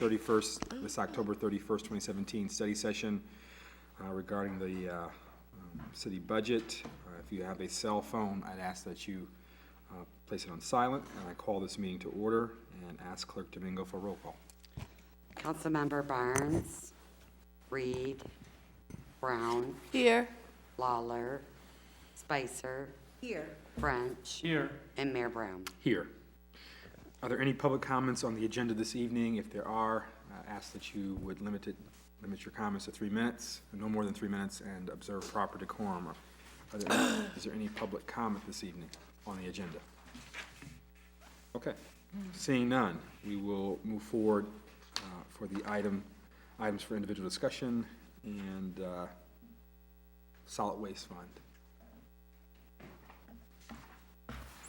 31st, this October 31st, 2017 study session regarding the city budget. If you have a cell phone, I'd ask that you place it on silent, and I call this meeting to order and ask Clerk Domingo for roll call. Councilmember Barnes, Reed, Brown, Here. Lawler, Spicer, Here. French, Here. and Mayor Brown. Here. Are there any public comments on the agenda this evening? If there are, I ask that you would limit your comments to 3 minutes, no more than 3 minutes, and observe proper decorum. Is there any public comment this evening on the agenda? Okay. Seeing none, we will move forward for the items for individual discussion and solid waste fund.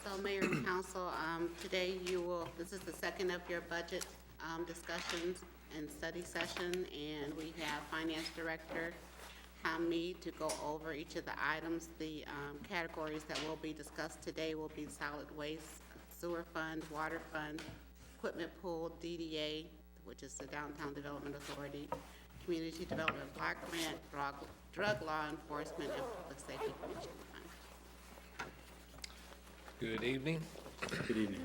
So Mayor and Council, today this is the second of your budget discussions and study session, and we have Finance Director Tom Mead to go over each of the items. The categories that will be discussed today will be solid waste, sewer fund, water fund, equipment pool, DDA, which is the Downtown Development Authority, Community Development Block Grant, drug law enforcement, and public safety commission fund. Good evening. Good evening.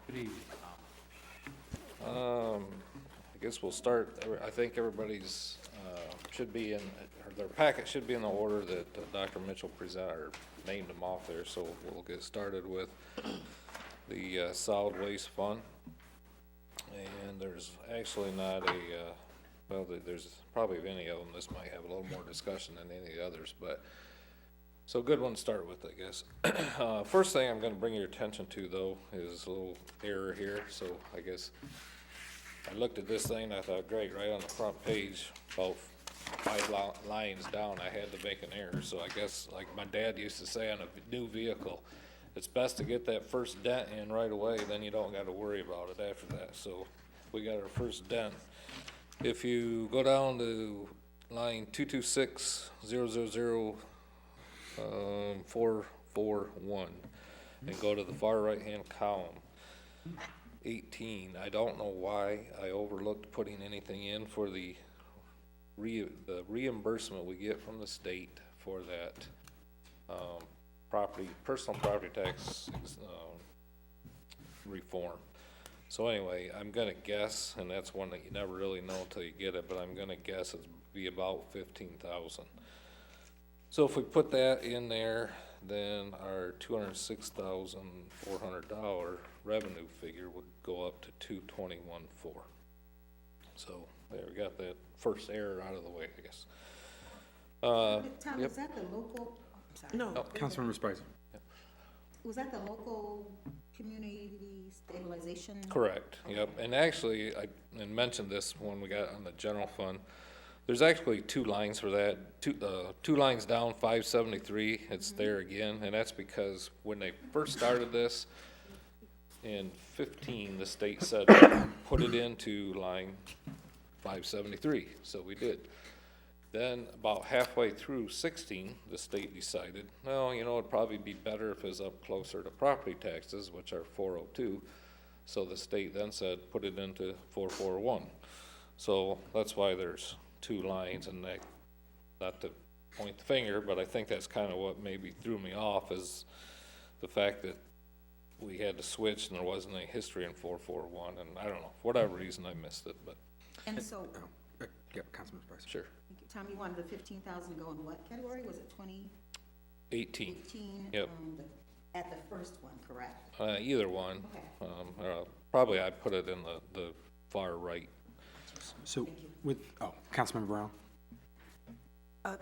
Good evening. I guess we'll start. I think everybody's should be in, or their packet should be in the order that Dr. Mitchell presented or named them off there. So we'll get started with the solid waste fund. And there's actually not a well, there's probably of any of them. This might have a little more discussion than any of the others, but. So good one to start with, I guess. First thing I'm going to bring your attention to, though, is a little error here. So I guess I looked at this thing, I thought, great, right on the front page, about 5 lines down, I had to make an error. So I guess, like my dad used to say on a new vehicle, it's best to get that first dent in right away, then you don't got to worry about it after that. So we got our first dent. If you go down to line 226000, 441 and go to the far right hand column 18. I don't know why I overlooked putting anything in for the reimbursement we get from the state for that personal property tax reform. So anyway, I'm gonna guess, and that's one that you never really know until you get it, but I'm gonna guess it'd be about 15,000. So if we put that in there, then our $206,400 revenue figure would go up to 221,400. So there, we got that first error out of the way, I guess. Tom, Yep. is that the local? I'm sorry. No. Oh. Councilmember Spicer. Was that the local community stabilization? Correct, yep. And actually, I mentioned this when we got on the general fund. There's actually 2 lines for that. Two lines down, 573, it's there again, and that's because when they first started this in 15, the state said put it into line 573, so we did. Then about halfway through 16, the state decided, well, you know, it'd probably be better if it was up closer to property taxes, which are 402. So the state then said put it into 441. So that's why there's 2 lines, and not to point the finger, but I think that's kind of what maybe threw me off, is the fact that we had to switch and there wasn't any history in 441, and I don't know, for whatever reason I missed it, but And so, Yeah, Councilmember Spicer. sure. Tom, you wanted the 15,000 go in what category? Was it 18, 2018? Yep. At the first one, correct? either one. Okay. Probably I put it in the far right. So Councilmember Brown.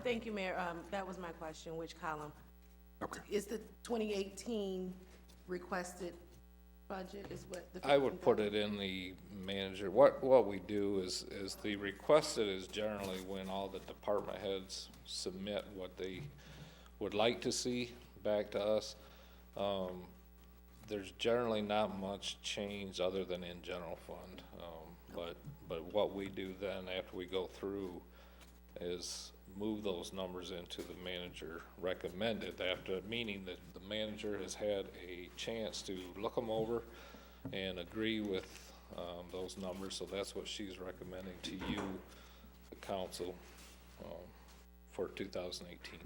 Thank you, Mayor. That was my question, which column? Okay. Is the 2018 requested budget is what the? I would put it in the manager. What we do is the requested is generally when all the department heads submit what they would like to see back to us. There's generally not much change other than in general fund. But what we do then after we go through is move those numbers into the manager recommended, after, meaning that the manager has had a chance to look them over and agree with those numbers, so that's what she's recommending to you, the council, for 2018.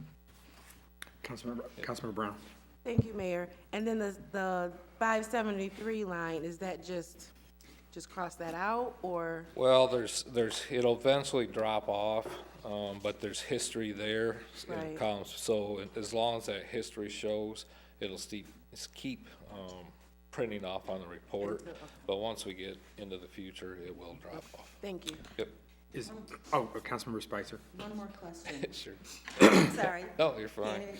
Councilmember Brown. Thank you, Mayor. And then the 573 line, is that just cross that out, or? Well, it'll eventually drop off, but there's history there in Right. columns. So as long as that history shows, it'll keep printing off on the report. But once we get into the future, it will drop off. Thank you. Yep, Councilmember Spicer. One more question. sure. Sorry. No, you're fine.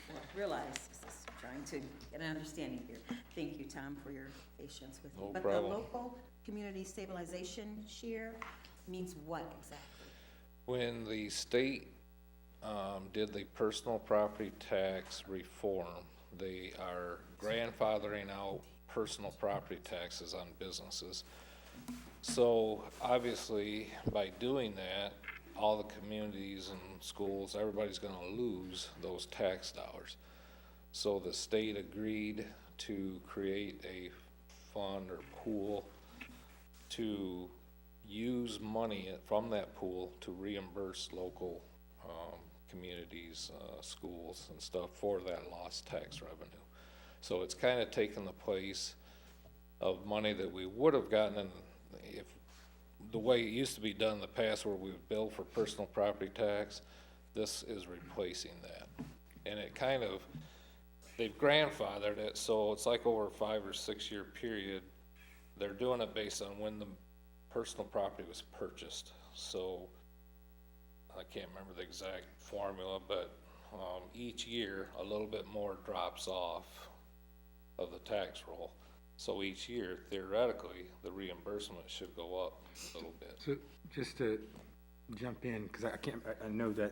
Well, realize this is trying to get an understanding here. Thank you, Tom, for your patience with me. No But problem. the local community stabilization share means what exactly? When the state did the personal property tax reform, they are grandfathering out personal property taxes on businesses. So obviously, by doing that, all the communities and schools, everybody's gonna lose those tax dollars. So the state agreed to create a fund or pool to use money from that pool to reimburse local communities, schools and stuff for that lost tax revenue. So it's kind of taken the place of money that we would have gotten in, if the way it used to be done in the past where we would bill for personal property tax. This is replacing that. And it kind of, they've grandfathered it, so it's like over a 5 or 6 year period. They're doing it based on when the personal property was purchased. So I can't remember the exact formula, but each year a little bit more drops off of the tax roll. So each year, theoretically, the reimbursement should go up a little bit. So just to jump in, because I know that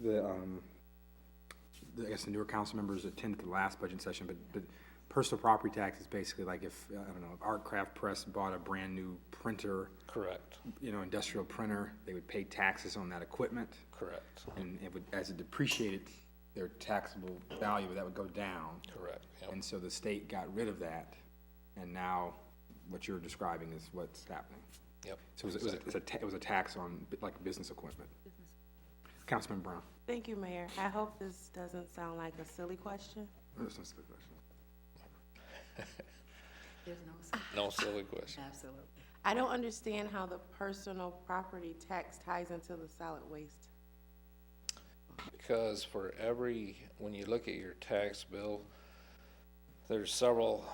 I guess the newer council members attended the last budget session, but personal property tax is basically like if, I don't know, if Art Craft Press bought a brand new printer, Correct, industrial printer, they would pay taxes on that equipment. correct, And it would, as it depreciated, their taxable value, that would go down. correct, yep. And so the state got rid of that, and now what you're describing is what's happening. Yep. So it was a tax on like business equipment. Councilman Brown. Thank you, Mayor. I hope this doesn't sound like a silly question. That's not the question. There's no, No silly question. absolutely. I don't understand how the personal property tax ties into the solid waste. Because when you look at your tax bill, there's several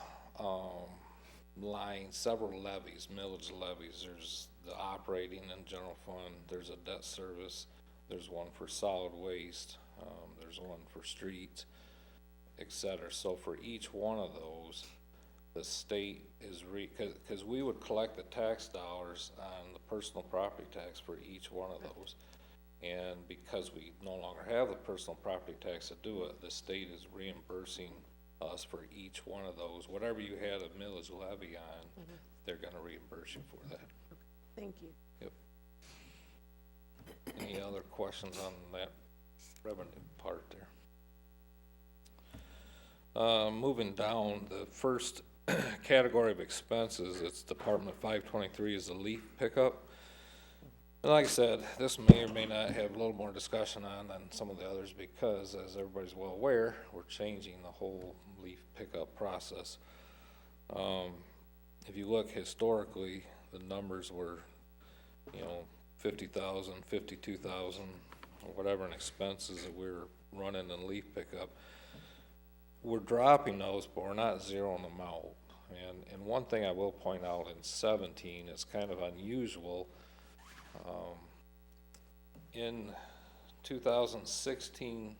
lines, several levies, millage levies. There's the operating and general fund, there's a debt service, there's one for solid waste, there's one for streets, etc. So for each one of those, the state is because we would collect the tax dollars on the personal property tax for each one of those. And because we no longer have the personal property tax to do it, the state is reimbursing us for each one of those. Whatever you had a millage levy on, they're gonna reimburse you for that. Thank you. Yep. Any other questions on that revenue part there? Moving down, the first category of expenses, it's Department 523 is the leaf pickup. And like I said, this may or may not have a little more discussion on than some of the others because, as everybody's well aware, we're changing the whole leaf pickup process. If you look historically, the numbers were, 50,000, 52,000, or whatever in expenses that we were running in leaf pickup. We're dropping those, but we're not zeroing them out. And one thing I will point out in 17 is kind of unusual. In 2016,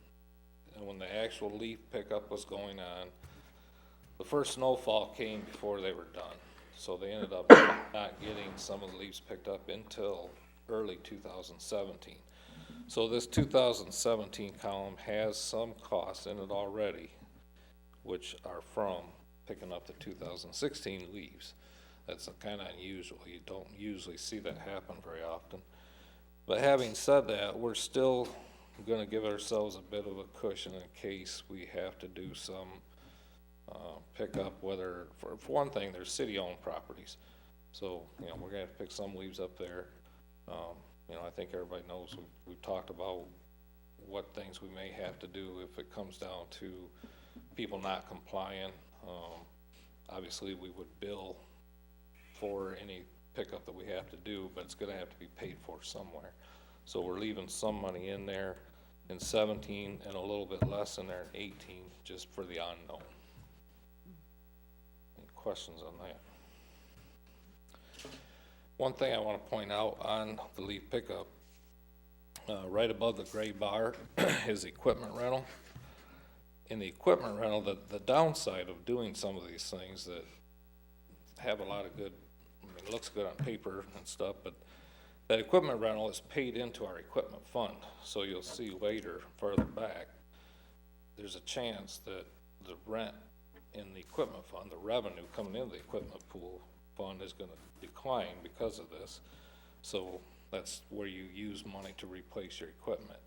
when the actual leaf pickup was going on, the first snowfall came before they were done. So they ended up not getting some of the leaves picked up until early 2017. So this 2017 column has some costs in it already, which are from picking up the 2016 leaves. That's kind of unusual. You don't usually see that happen very often. But having said that, we're still going to give ourselves a bit of a cushion in case we have to do some pickup, whether, for one thing, they're city-owned properties. So, you know, we're gonna have to pick some leaves up there. You know, I think everybody knows, we've talked about what things we may have to do if it comes down to people not complying. Obviously, we would bill for any pickup that we have to do, but it's gonna have to be paid for somewhere. So we're leaving some money in there in 17 and a little bit less in there in 18, just for the unknown. Any questions on that? One thing I want to point out on the leaf pickup, right above the gray bar is equipment rental. In the equipment rental, the downside of doing some of these things that have a lot of good, I mean, it looks good on paper and stuff, but that equipment rental is paid into our equipment fund. So you'll see later, further back, there's a chance that the rent in the equipment fund, the revenue coming into the equipment pool fund is gonna decline because of this. So that's where you use money to replace your equipment.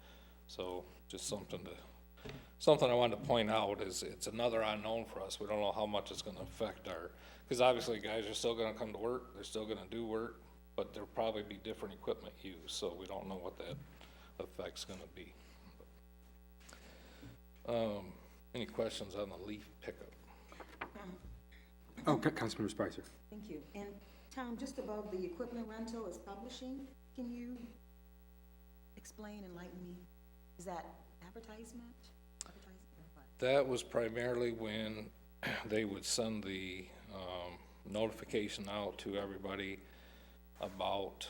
So just something I wanted to point out is it's another unknown for us. We don't know how much it's gonna affect our, because obviously guys are still gonna come to work, they're still gonna do work, but there'll probably be different equipment used, so we don't know what that effect's gonna be. Any questions on the leaf pickup? Oh, Councilmember Spicer. Thank you. And Tom, just above the equipment rental is publishing. Can you explain, enlighten me? Is that advertisement? Advertising or what? That was primarily when they would send the notification out to everybody about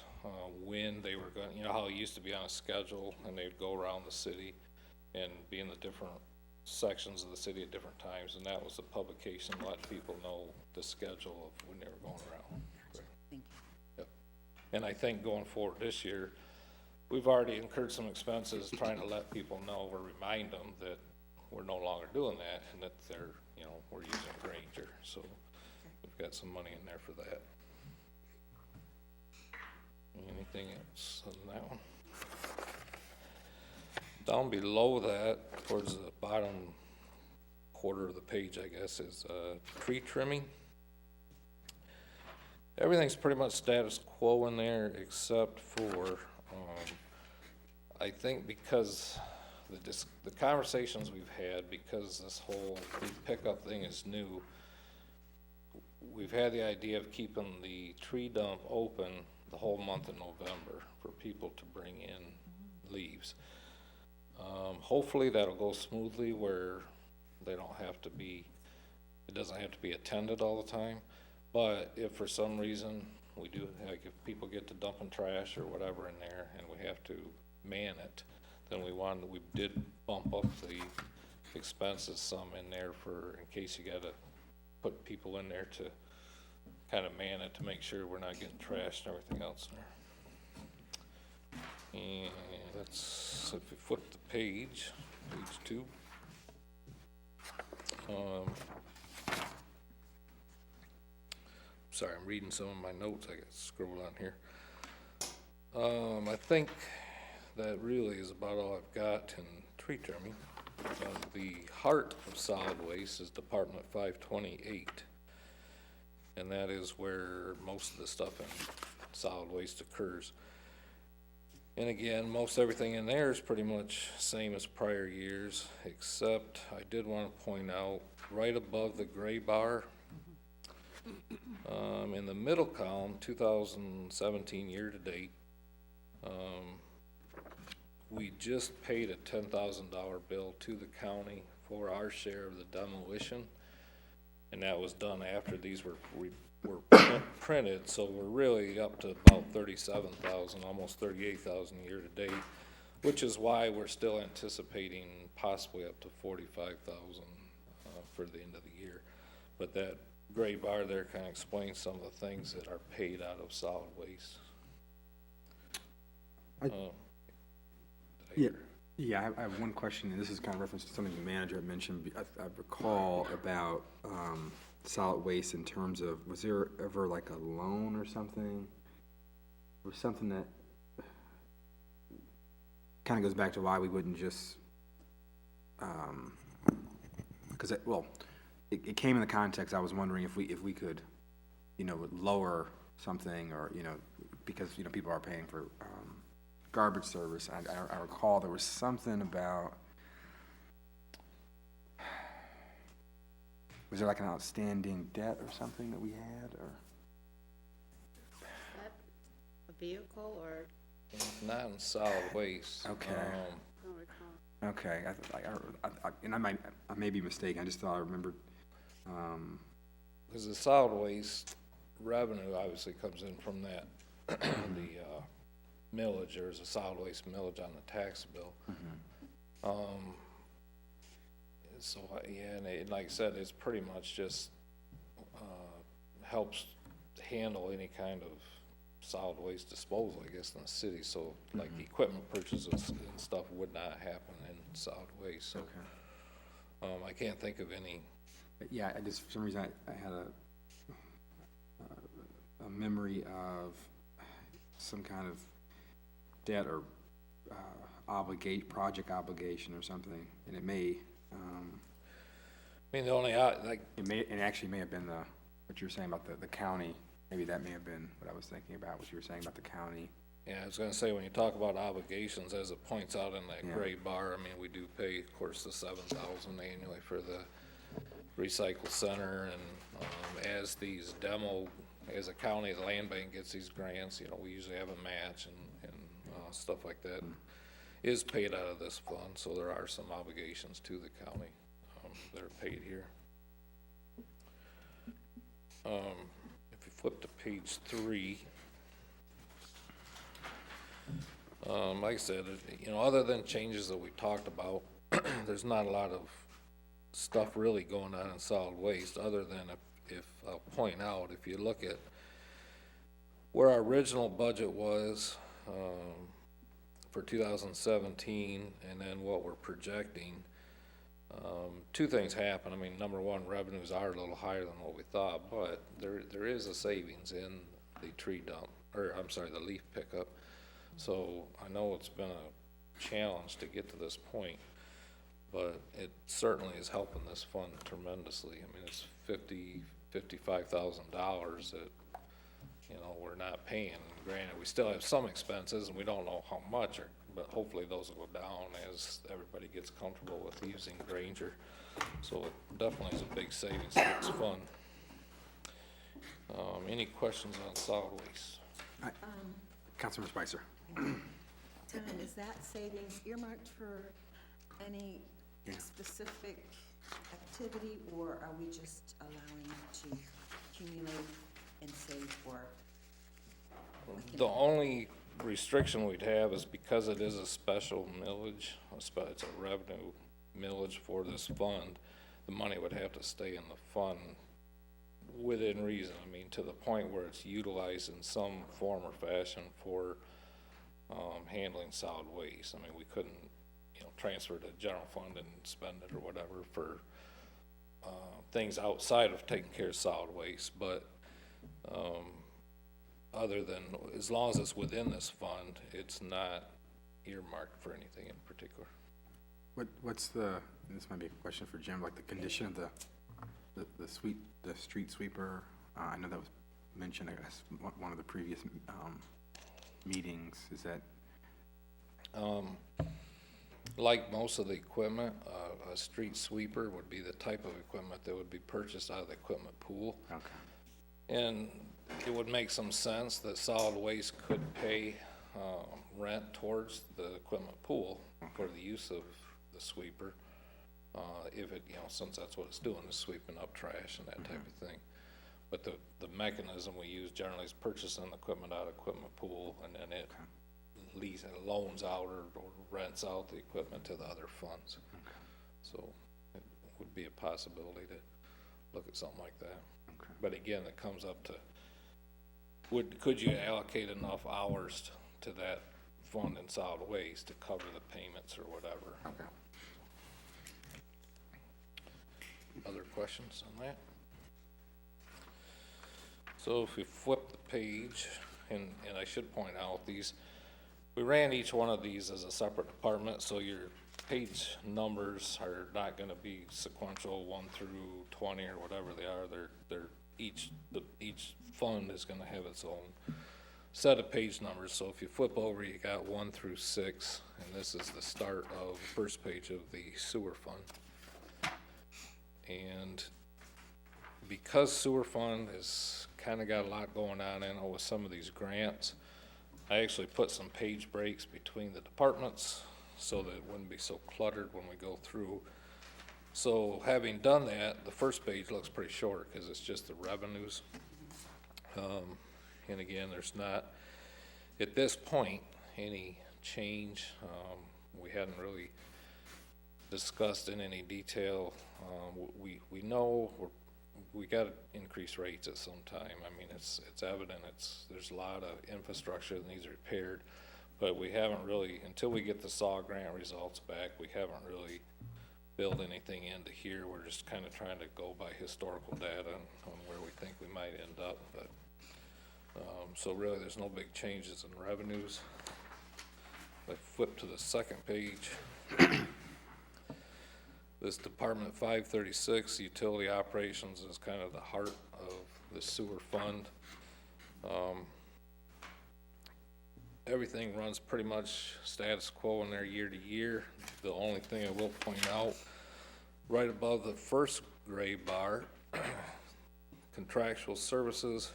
when they were going, you know how it used to be on a schedule and they'd go around the city and be in the different sections of the city at different times, and that was the publication, let people know the schedule of when they were going around. Thank you. Yep. And I think going forward this year, we've already incurred some expenses trying to let people know or remind them that we're no longer doing that and that they're, you know, we're using Granger. So we've got some money in there for that. Anything else on that one? Down below that, towards the bottom quarter of the page, I guess, is tree trimming. Everything's pretty much status quo in there except for, I think because the conversations we've had, because this whole pickup thing is new, we've had the idea of keeping the tree dump open the whole month of November for people to bring in leaves. Hopefully that'll go smoothly where they don't have to be, it doesn't have to be attended all the time. But if for some reason we do, like if people get to dumping trash or whatever in there and we have to man it, then we did bump up the expenses some in there for, in case you gotta put people in there to kind of man it to make sure we're not getting trashed and everything else in there. And that's, if you flip the page 2. Sorry, I'm reading some of my notes. I got to scroll on here. I think that really is about all I've got in tree trimming. The heart of solid waste is Department 528. And that is where most of the stuff in solid waste occurs. And again, most everything in there is pretty much same as prior years, except I did want to point out right above the gray bar, in the middle column, 2017 year to date, we just paid a $10,000 bill to the county for our share of the demolition, and that was done after these were printed, so we're really up to about 37,000, almost 38,000 year to date, which is why we're still anticipating possibly up to 45,000 for the end of the year. But that gray bar there kind of explains some of the things that are paid out of solid waste. Yeah, I have one question, and this is kind of reference to something the manager had mentioned. I recall about solid waste in terms of, was there ever like a loan or something? Or something that kind of goes back to why we wouldn't just, because it came in the context, I was wondering if we could, you know, lower something, or, you know, because, you know, people are paying for, garbage service. I recall there was something about, was there like an outstanding debt or something that we had, or? Is that a vehicle or, Not in solid waste. Okay. I don't recall. Okay, and I may be mistaken, I just thought I remembered, Because the solid waste revenue obviously comes in from that, the millage, there's a solid waste millage on the tax bill. So, yeah, and like I said, it's pretty much just, helps handle any kind of solid waste disposal, I guess, in the city, so like equipment purchases and stuff would not happen in solid waste, so. I can't think of any. yeah, I just, for some reason, I had a memory of some kind of debt or project obligation or something, and it may, I mean, the only, like, it actually may have been what you were saying about the county. Maybe that may have been what I was thinking about, what you were saying about the county. yeah, I was gonna say, when you talk about obligations, as it points out in that Yeah. gray bar, I mean, we do pay, of course, the $7,000 annually for the recycle center, and, as these as a county, the land bank gets these grants, you know, we usually have a match and stuff like that is paid out of this fund, so there are some obligations to the county, that are paid here. If you flip to page 3, like I said, you know, other than changes that we talked about, there's not a lot of stuff really going on in solid waste, other than if I'll point out, if you look at where our original budget was, for 2017, and then what we're projecting, two things happen. I mean, number one, revenues are a little higher than what we thought, but there is a savings in the tree dump, or I'm sorry, the leaf pickup. So I know it's been a challenge to get to this point, but it certainly is helping this fund tremendously. I mean, it's $55,000 that, you know, we're not paying. Granted, we still have some expenses, and we don't know how much, but hopefully those will go down as everybody gets comfortable with using Granger. So it definitely is a big savings to this fund. Any questions on solid waste? Councilmember Spicer. Tom, is that savings earmarked for any specific activity, or are we just allowing it to accumulate and save for? The only restriction we'd have is because it is a special millage, it's a revenue millage for this fund, the money would have to stay in the fund within reason. I mean, to the point where it's utilized in some form or fashion for handling solid waste. I mean, we couldn't, you know, transfer to the general fund and spend it or whatever for things outside of taking care of solid waste, but other than, as long as it's within this fund, it's not earmarked for anything in particular. What's this might be a question for Jim, like the condition of the street sweeper? I know that was mentioned, I guess, one of the previous meetings. Is that? Like most of the equipment, a street sweeper would be the type of equipment that would be purchased out of the equipment pool. Okay. And it would make some sense that solid waste could pay rent towards the equipment pool for the use of the sweeper. If it, you know, since that's what it's doing, is sweeping up trash and that type of thing. But the mechanism we use generally is purchasing equipment out of equipment pool, and then it loans out or rents out the equipment to the other funds. So it would be a possibility to look at something like that. But again, it comes up to, could you allocate enough hours to that fund in solid waste to cover the payments or whatever? Okay. Other questions on that? So if we flip the page, and I should point out we ran each one of these as a separate department, so your page numbers are not gonna be sequential 1 through 20 or whatever they are. They're each fund is gonna have its own set of page numbers. So if you flip over, you got 1 through 6, and this is the start of the first page of the sewer fund. And because sewer fund has kinda got a lot going on in it with some of these grants, I actually put some page breaks between the departments so that it wouldn't be so cluttered when we go through. So having done that, the first page looks pretty short because it's just the revenues. And again, there's not, at this point, any change. We hadn't really discussed in any detail. We know we got to increase rates at some time. I mean, it's evident, there's a lot of infrastructure that needs repaired, but we haven't really, until we get the SAW grant results back, we haven't really built anything into here. We're just kind of trying to go by historical data on where we think we might end up, but, so really there's no big changes in revenues. If I flip to the second page, this Department 536, utility operations, is kind of the heart of the sewer fund. Everything runs pretty much status quo in there year to year. The only thing I will point out, right above the first gray bar, contractual services,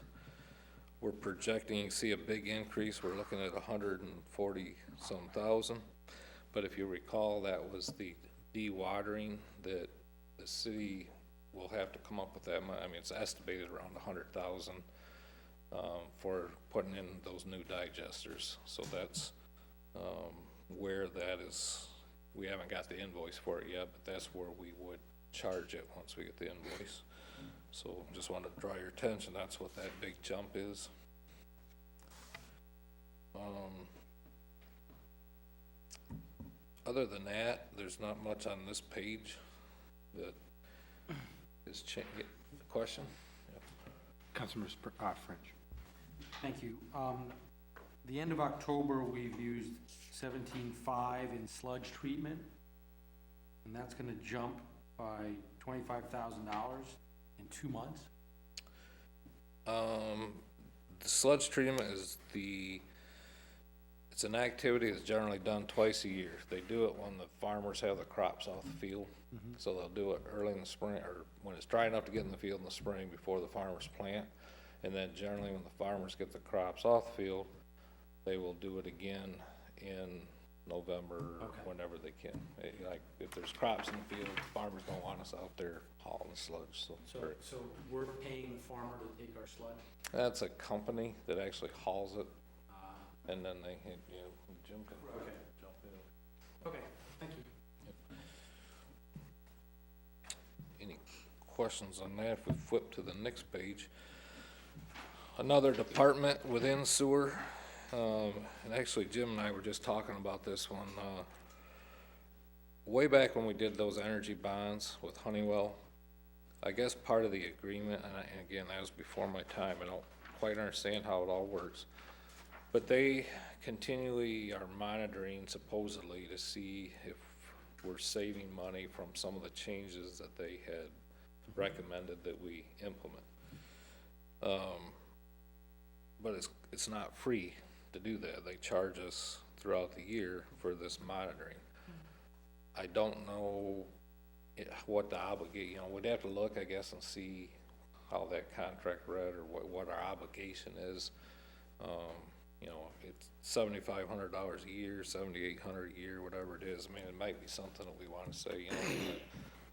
we're projecting, you can see a big increase. We're looking at 140 some thousand. But if you recall, that was the dewatering that the city will have to come up with that money. I mean, it's estimated around 100,000 for putting in those new digesters. So that's where that is. We haven't got the invoice for it yet, but that's where we would charge it once we get the invoice. So just wanted to draw your attention. That's what that big jump is. Other than that, there's not much on this page that is changing. Question? Councilmember French. Thank you. The end of October, we've used 17.5 in sludge treatment, and that's gonna jump by $25,000 in 2 months. The sludge treatment is it's an activity that's generally done twice a year. They do it when the farmers have the crops off the field. So they'll do it early in the spring, or when it's dry enough to get in the field in the spring before the farmers plant. And then generally when the farmers get the crops off the field, they will do it again in November, or whenever they can. Like if there's crops in the field, farmers don't want us out there hauling the sludge. So we're paying the farmer to take our sludge? That's a company that actually hauls it, and then they, Jim can jump in. Okay, thank you. Any questions on that? If we flip to the next page, another department within sewer, and actually Jim and I were just talking about this one, way back when we did those energy bonds with Honeywell. I guess part of the agreement, and again, that was before my time, I don't quite understand how it all works, but they continually are monitoring supposedly to see if we're saving money from some of the changes that they had recommended that we implement. But it's not free to do that. They charge us throughout the year for this monitoring. I don't know what the obligation, we'd have to look, I guess, and see how that contract read, or what our obligation is. It's $7,500 a year, $7,800 a year, whatever it is. I mean, it might be something that we want to say,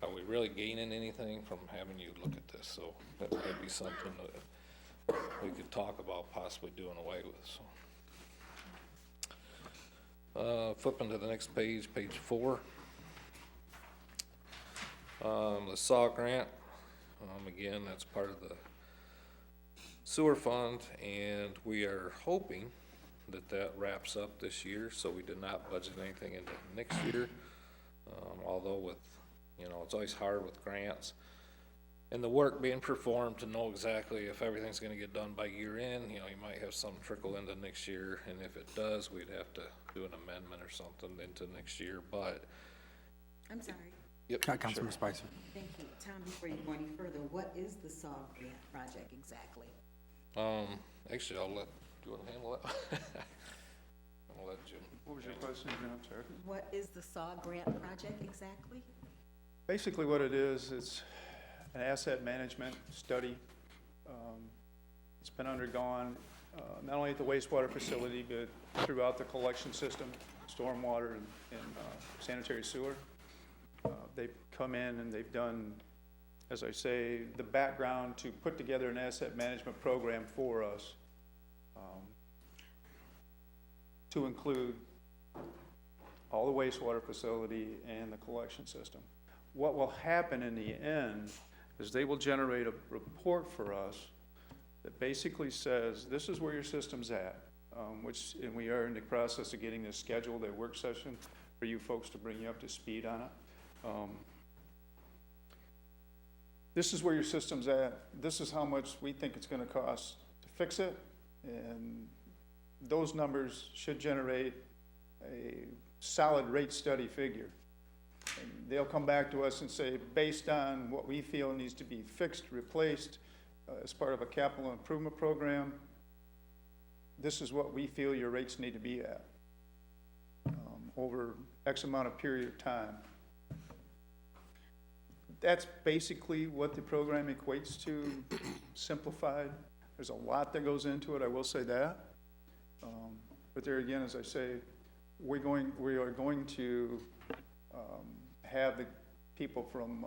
are we really gaining anything from having you look at this? So that might be something that we could talk about possibly doing away with. So, flipping to the next page, page 4. The SAW grant, again, that's part of the sewer fund, and we are hoping that wraps up this year, so we did not budget anything into next year. Although with, it's always hard with grants and the work being performed to know exactly if everything's gonna get done by year end. You might have some trickle into next year, and if it does, we'd have to do an amendment or something into next year, but I'm sorry, Yep, Councilmember Spicer. Thank you. Tom, before you go any further, what is the SAW grant project exactly? Actually, I'll let, do you want to handle that? I'll let Jim. What was your question, Madam Chair? What is the SAW grant project exactly? Basically what it is, it's an asset management study. It's been undergone, not only at the wastewater facility, but throughout the collection system, stormwater and sanitary sewer. They've come in and they've done, as I say, the background to put together an asset management program for us, to include all the wastewater facility and the collection system. What will happen in the end is they will generate a report for us that basically says, this is where your system's at, and we are in the process of getting this scheduled, a work session for you folks to bring you up to speed on it. This is where your system's at, this is how much we think it's gonna cost to fix it, and those numbers should generate a solid rate study figure. And they'll come back to us and say, based on what we feel needs to be fixed, replaced, as part of a capital improvement program, this is what we feel your rates need to be at, over X amount of period of time. That's basically what the program equates to, simplified. There's a lot that goes into it, I will say that. But there again, as I say, we are going to have the people from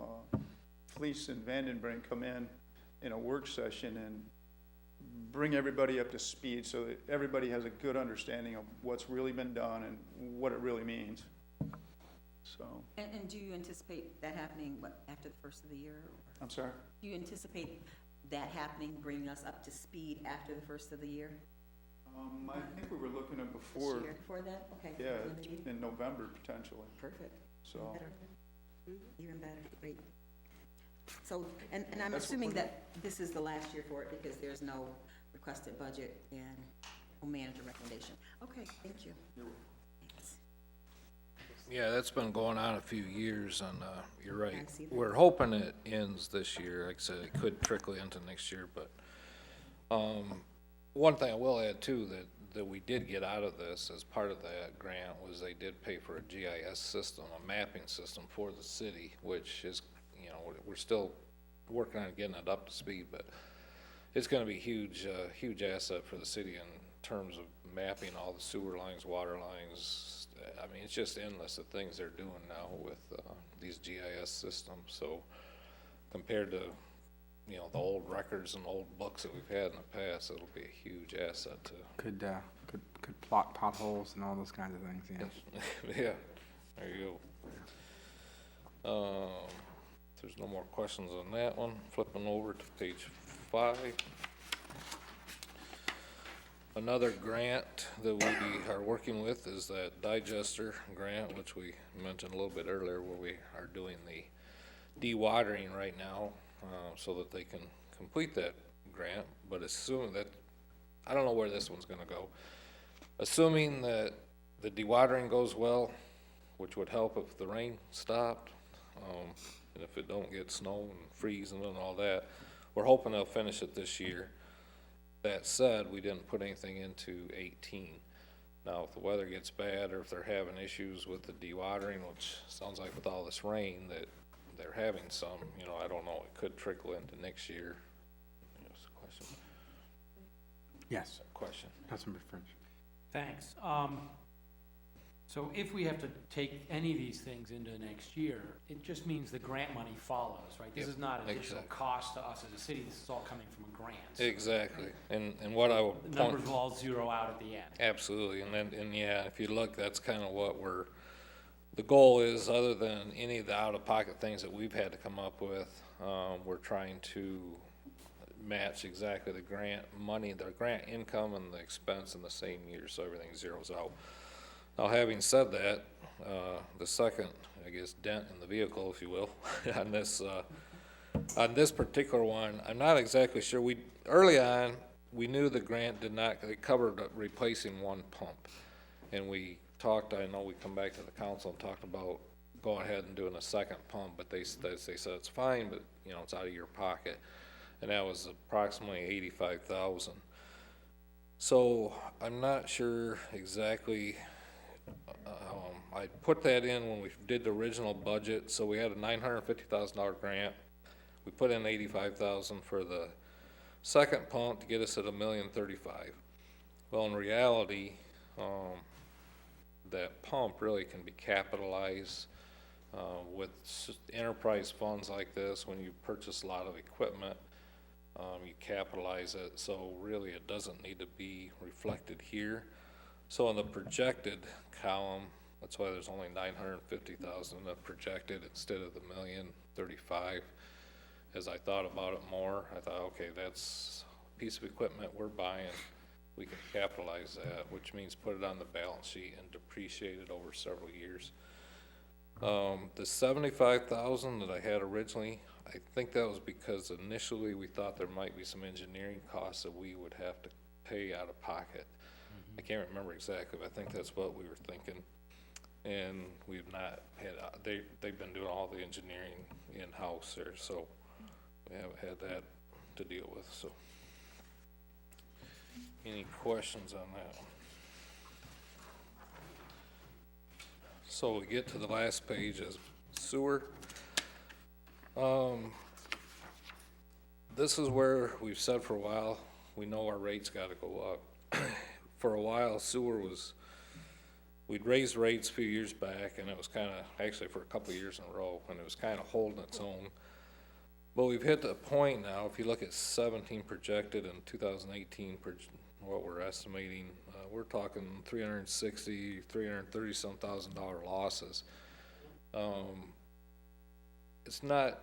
Fleece and Vandenbrink come in a work session and bring everybody up to speed so that everybody has a good understanding of what's really been done and what it really means. So, And do you anticipate that happening, after the first of the year? I'm sorry? Do you anticipate that happening, bringing us up to speed after the first of the year? I think we were looking at before, This year? Before that? Okay. yeah, Maybe. in November potentially, Perfect. so. Better. Even better, great. So, and I'm That's what assuming we're- that this is the last year for it because there's no requested budget and no manager recommendation. Okay, thank you. Thanks. Yeah, that's been going on a few years, and you're right. I see that. We're hoping it ends this year. Like I said, it could trickle into next year, but one thing I will add too, that we did get out of this as part of that grant was they did pay for a GIS system, a mapping system for the city, which is, you know, we're still working on getting it up to speed, but it's gonna be huge asset for the city in terms of mapping all the sewer lines, water lines. I mean, it's just endless the things they're doing now with these GIS systems. So compared to, you know, the old records and old books that we've had in the past, it'll be a huge asset to. Could plot potholes and all those kinds of things, yeah. Yeah, there you go. If there's no more questions on that one, flipping over to page 5. Another grant that we are working with is that digester grant, which we mentioned a little bit earlier, where we are doing the dewatering right now, so that they can complete that grant. But assuming that, I don't know where this one's gonna go. Assuming that the dewatering goes well, which would help if the rain stopped, and if it don't get snow and freezing and all that, we're hoping they'll finish it this year. That said, we didn't put anything into 18. Now, if the weather gets bad or if they're having issues with the dewatering, which sounds like with all this rain that they're having some, you know, I don't know, it could trickle into next year. Yes, question? Yes, Question. Councilmember French. Thanks. So if we have to take any of these things into next year, it just means the grant money follows, right? This Yep, is not additional exactly. cost to us as a city, this is all coming from a grant. Exactly. And what I would The point. numbers will all zero out at the end. Absolutely, and yeah, if you look, that's kind of what the goal is, other than any of the out-of-pocket things that we've had to come up with. We're trying to match exactly the grant money, the grant income and the expense in the same year, so everything zeroes out. Now, having said that, the second, I guess, dent in the vehicle, if you will, on this particular one, I'm not exactly sure. Early on, we knew the grant did not, it covered replacing one pump. And we talked, I know we come back to the council and talked about going ahead and doing a second pump, but they said it's fine, but, you know, it's out of your pocket. And that was approximately 85,000. So I'm not sure exactly, I put that in when we did the original budget, so we had a $950,000 grant. We put in 85,000 for the second pump to get us at $1,035,000. Well, in reality, that pump really can be capitalized with enterprise funds like this. When you purchase a lot of equipment, you capitalize it, so really it doesn't need to be reflected here. So in the projected column, that's why there's only 950,000 in the projected instead of the $1,035,000. As I thought about it more, I thought, okay, that's a piece of equipment we're buying. We can capitalize that, which means put it on the balance sheet and depreciate it over several years. The 75,000 that I had originally, I think that was because initially we thought there might be some engineering costs that we would have to pay out of pocket. I can't remember exactly, but I think that's what we were thinking. And we've not had, they've been doing all the engineering in-house there, so we haven't had that to deal with, so. Any questions on that? So we get to the last page is sewer. This is where we've said for a while, we know our rates gotta go up. For a while, sewer was, we'd raised rates a few years back, and it was kinda, actually for a couple of years in a row, and it was kinda holding its own. But we've hit the point now, if you look at 17 projected and 2018, what we're estimating, we're talking 360, 330 some $1,000 losses. It's not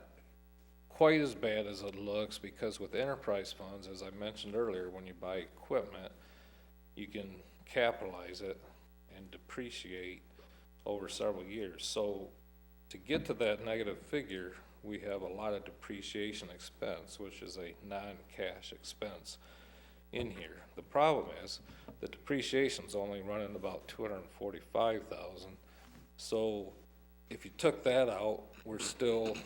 quite as bad as it looks, because with enterprise funds, as I mentioned earlier, when you buy equipment, you can capitalize it and depreciate over several years. So to get to that negative figure, we have a lot of depreciation expense, which is a non-cash expense in here. The problem is the depreciation's only running about 245,000. So if you took that out, we're still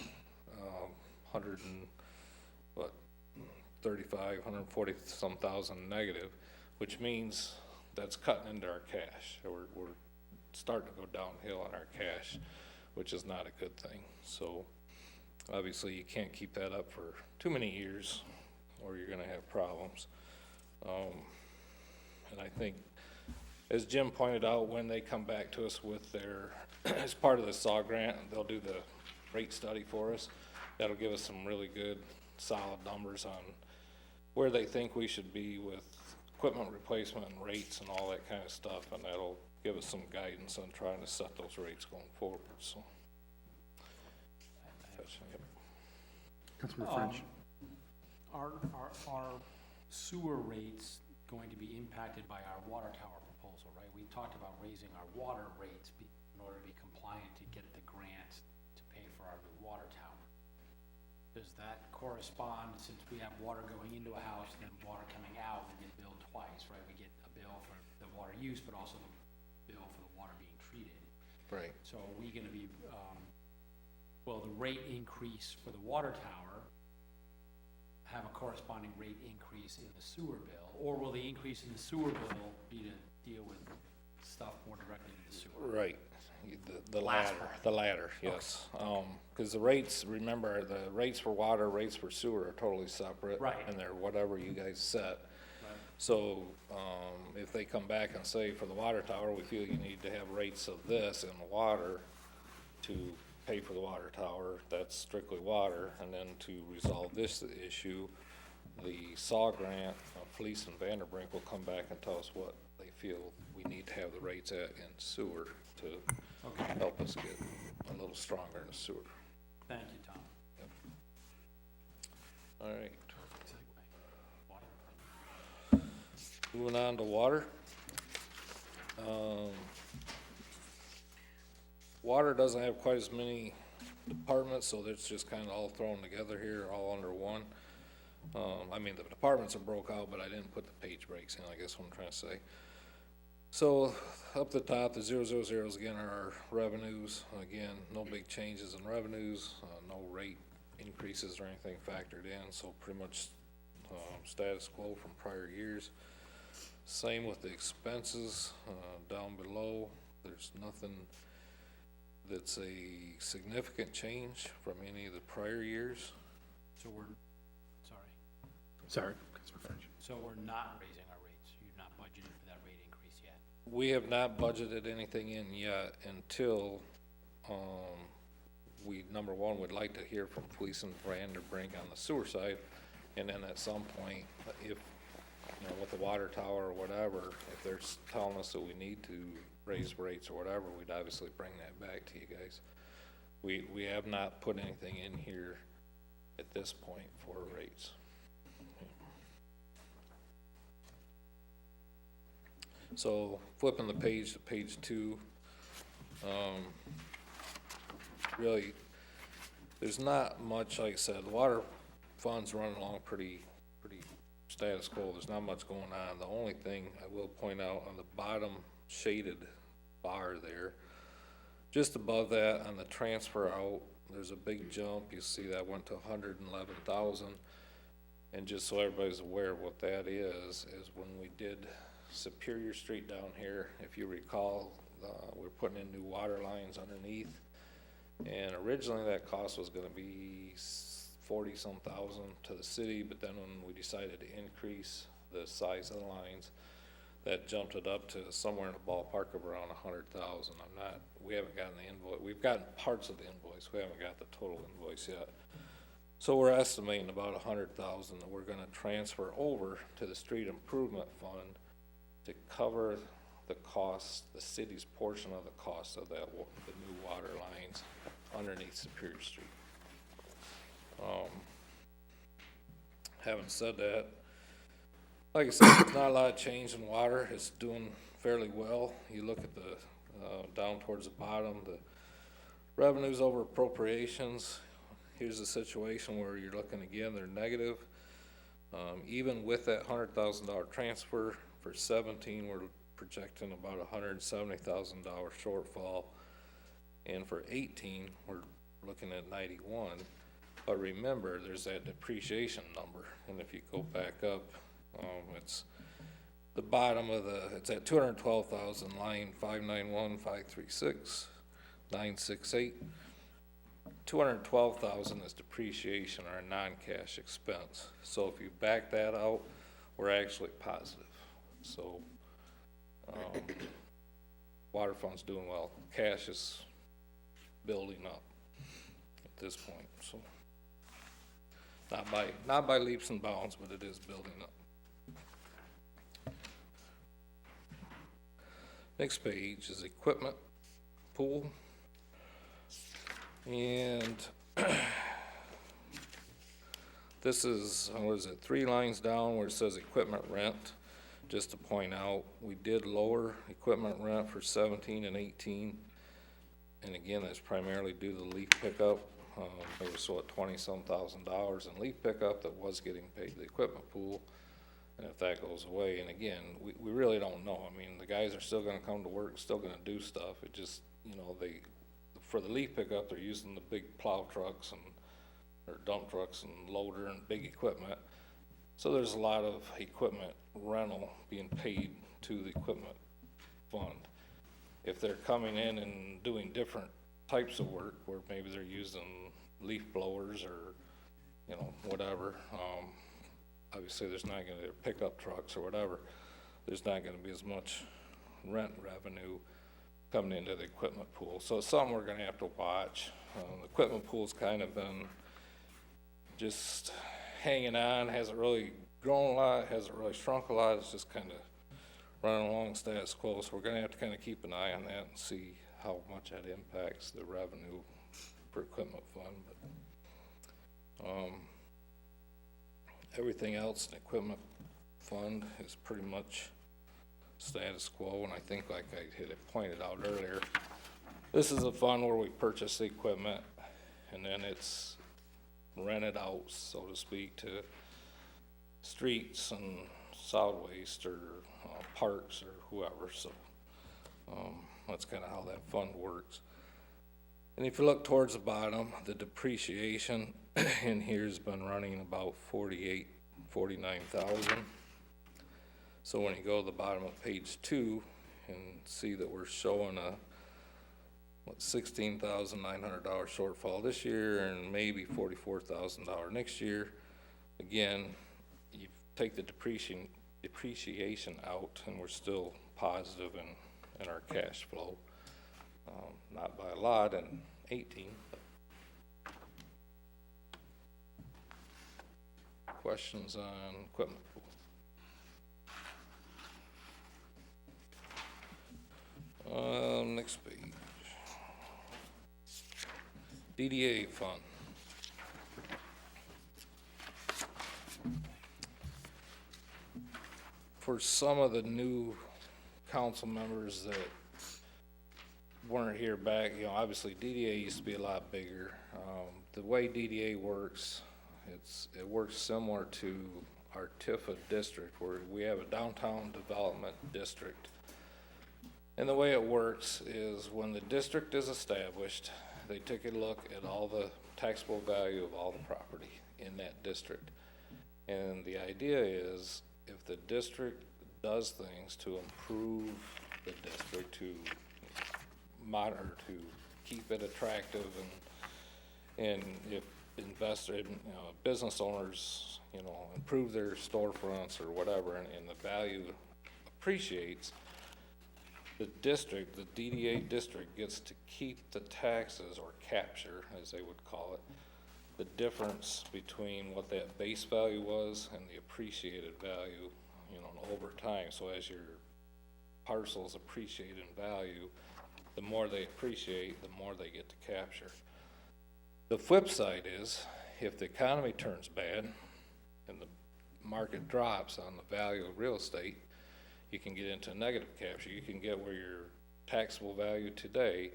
140 some thousand negative, which means that's cutting into our cash. We're starting to go downhill on our cash, which is not a good thing. So obviously you can't keep that up for too many years, or you're gonna have problems. And I think, as Jim pointed out, when they come back to us with their, as part of the SAW grant, they'll do the rate study for us. That'll give us some really good, solid numbers on where they think we should be with equipment replacement and rates and all that kind of stuff, and that'll give us some guidance on trying to set those rates going forward, so. Yep. Councilman French? Are sewer rates going to be impacted by our water tower proposal, right? We talked about raising our water rates in order to be compliant to get the grant to pay for our new water tower. Does that correspond, since we have water going into a house and then water coming out, we get billed twice, right? We get a bill for the water use, but also the bill for the water being treated. Right. So are we gonna be, will the rate increase for the water tower have a corresponding rate increase in the sewer bill? Or will the increase in the sewer bill be to deal with stuff more directly in the sewer? Right, the latter, yes. Cause the rates, remember, the rates for water, rates for sewer are totally separate. Right. And they're whatever you guys set. Right. So, if they come back and say, for the water tower, we feel you need to have rates of this in the water to pay for the water tower, that's strictly water. And then to resolve this issue, the SAW grant, Fleece and Vanderbrink will come back and tell us what they feel we need to have the rates at in sewer to help us get a little stronger in the sewer. Thank you, Tom. All right, Water. moving on to water. Water doesn't have quite as many departments, so it's just kind of all thrown together here, all under one. I mean, the departments are broke out, but I didn't put the page breaks in, I guess what I'm trying to say. So up the top, the 000s again are our revenues. Again, no big changes in revenues, no rate increases or anything factored in, so pretty much status quo from prior years. Same with the expenses, down below, there's nothing that's a significant change from any of the prior years. So we're, sorry, Sorry, Councilman French. so we're not raising our rates, you've not budgeted for that rate increase yet? We have not budgeted anything in yet until, we, number one, would like to hear from Police and Brink on the sewer side. And then at some point, if, you know, with the water tower or whatever, if they're telling us that we need to raise rates or whatever, we'd obviously bring that back to you guys. We have not put anything in here at this point for rates. So flipping the page to page 2, really, there's not much, like I said, the water fund's running along pretty status quo. There's not much going on. The only thing I will point out on the bottom shaded bar there, just above that on the transfer out, there's a big jump. You see that went to 111,000. And just so everybody's aware of what that is when we did Superior Street down here, if you recall, we're putting in new water lines underneath. And originally that cost was gonna be 40-some thousand to the city, but then when we decided to increase the size of the lines, that jumped it up to somewhere in the ballpark of around 100,000. We haven't gotten the invoice. We've gotten parts of the invoice. We haven't got the total invoice yet. So we're estimating about 100,000 that we're gonna transfer over to the street improvement fund to cover the cost, the city's portion of the cost of that, the new water lines underneath Superior Street. Having said that, like I said, there's not a lot of change in water. It's doing fairly well. You look at the, down towards the bottom, the revenues over appropriations. Here's a situation where you're looking again, they're negative. Even with that $100,000 transfer for 17, we're projecting about $170,000 shortfall. And for 18, we're looking at 91. But remember, there's that depreciation number, and if you go back up, it's the bottom of it's at 212,000, line 591,536,968. 212,000 is depreciation or a non-cash expense. So if you back that out, we're actually positive. So water fund's doing well. Cash is building up at this point. So. Not by leaps and bounds, but it is building up. Next page is equipment pool. And this is, what is it, 3 lines down where it says equipment rent. Just to point out, we did lower equipment rent for 17 and 18. And again, that's primarily due to the leaf pickup. There was $20-some thousand in leaf pickup that was getting paid to the equipment pool, and if that goes away, and again, we really don't know. I mean, the guys are still going to come to work, still going to do stuff. It just, you know, for the leaf pickup, they're using the big plow trucks or dump trucks and loader and big equipment. So there's a lot of equipment rental being paid to the equipment fund. If they're coming in and doing different types of work where maybe they're using leaf blowers or, you know, whatever, obviously there's not going to be pickup trucks or whatever, there's not going to be as much rent revenue coming into the equipment pool. So it's something we're going to have to watch. The equipment pool's kind of been just hanging on, hasn't really grown a lot, hasn't really shrunk a lot. It's just kind of running along status quo. So we're going to have to kind of keep an eye on that and see how much that impacts the revenue for equipment fund. But everything else in equipment fund is pretty much status quo. And I think, like I had pointed out earlier, this is a fund where we purchase the equipment and then it's rented out, so to speak, to streets and solid waste or parks or whoever. So That's kinda how that fund works. And if you look towards the bottom, the depreciation in here's been running about 49,000. So when you go to the bottom of page 2 and see that we're showing a, $16,900 shortfall this year and maybe $44,000 next year, again, you take the depreciation out and we're still positive in our cash flow. Not by a lot in 18. Questions on equipment pool? Next page. DDA fund. For some of the new council members that weren't here back, obviously DDA used to be a lot bigger. The way DDA works, it works similar to our Tifa district, where we have a downtown development district. And the way it works is when the district is established, they take a look at all the taxable value of all the property in that district. And the idea is if the district does things to improve the district, to monitor, to keep it attractive, and if business owners, improve their storefronts or whatever, and the value appreciates, the district, the DDA district, gets to keep the taxes, or capture, as they would call it, the difference between what that base value was and the appreciated value, over time. So as your parcels appreciate in value, the more they appreciate, the more they get to capture. The flip side is, if the economy turns bad and the market drops on the value of real estate, you can get into negative capture. You can get where your taxable value today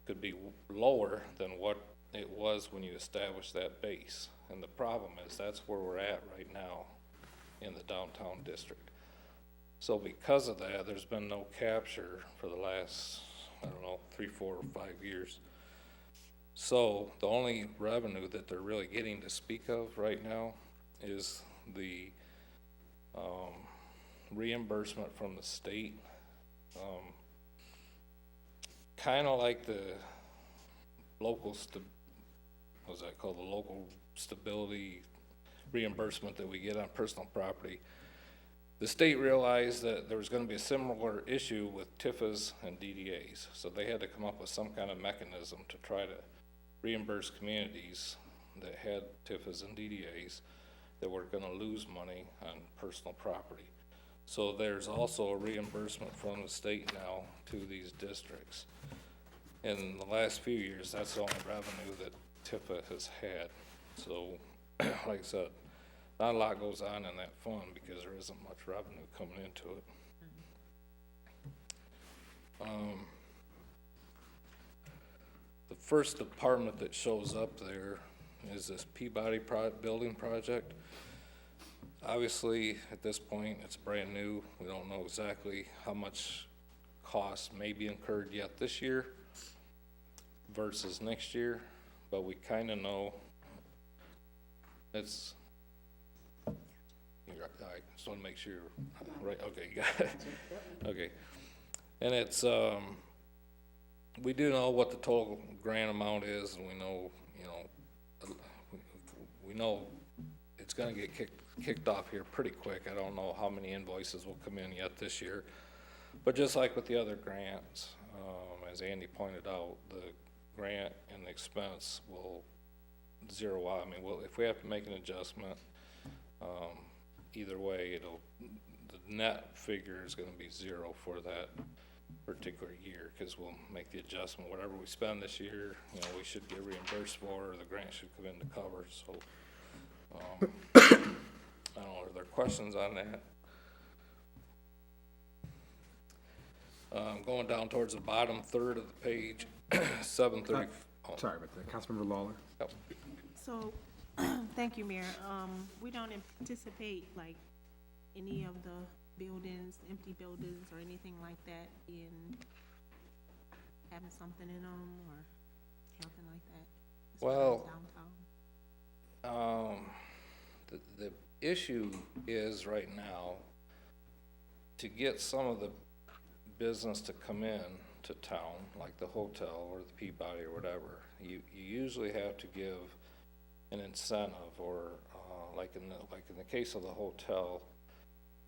could be lower than what it was when you established that base. And the problem is that's where we're at right now in the downtown district. So because of that, there's been no capture for the last, 3, 4, or 5 years. So the only revenue that they're really getting to speak of right now is the reimbursement from the state. Kind of like the local, what's that called? The local stability reimbursement that we get on personal property. The state realized that there was going to be a similar issue with TIFAs and DDAs, so they had to come up with some kind of mechanism to try to reimburse communities that had TIFAs and DDAs that were going to lose money on personal property. So there's also a reimbursement from the state now to these districts. In the last few years, that's the only revenue that TIFA has had. So, like I said, not a lot goes on in that fund because there isn't much revenue coming into it. The first department that shows up there is this Peabody building project. Obviously, at this point, it's brand new. We don't know exactly how much cost may be incurred yet this year versus next year, but we kind of know it's, I just want to make sure, right, okay, got it. Okay, and it's, we do know what the total grant amount is, and we know, we know it's gonna get kicked off here pretty quick. I don't know how many invoices will come in yet this year, but just like with the other grants, as Andy pointed out, the grant and the expense will zero out. I mean, if we have to make an adjustment, either way, the net figure is going to be zero for that particular year, because we'll make the adjustment. Whatever we spend this year, we should get reimbursed for, or the grant should come in to cover. So, I don't know, are there questions on that? Going down towards the bottom third of the page, 730. Sorry about that. Councilmember Lawler? Yep. So, thank you, Mayor. We don't anticipate, like, any of the buildings, empty buildings or anything like that being, having something in them or something like that? as far as Well, Downtown? The issue is right now, to get some of the business to come in to town, like the hotel or the Peabody or whatever, you usually have to give an incentive, or like in the case of the hotel,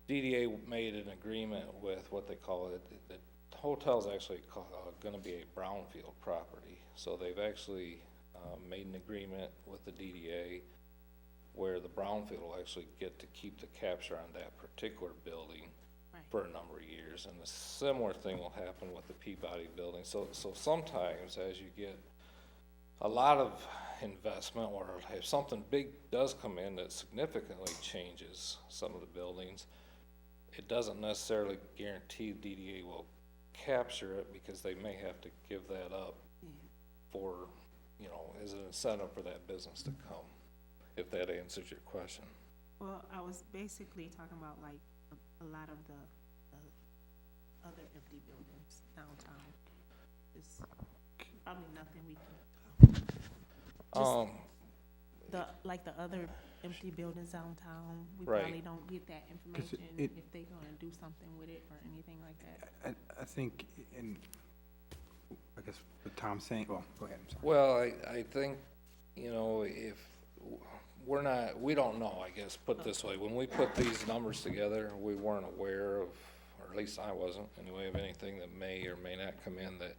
DDA made an agreement with what they call it. The hotel's actually going to be a brownfield property, so they've actually made an agreement with the DDA where the brownfield will actually get to keep the capture on that particular building Right. for a number of years, and the similar thing will happen with the Peabody building. So sometimes as you get a lot of investment, or if something big does come in that significantly changes some of the buildings, it doesn't necessarily guarantee DDA will capture it, because they may have to give that up for, you know, as an incentive for that business to come, if that answers your question. Well, I was basically talking about like a lot of the other empty buildings downtown. It's probably nothing we can, like the other empty buildings downtown, we Right. probably don't get that information it- if they gonna do something with it or anything like that. I think, I guess what Tom's saying, well, go ahead, I'm sorry. Well, I think, you know, if we don't know, I guess, put it this way, when we put these numbers together, we weren't aware of, or at least I wasn't anyway, of anything that may or may not come in. That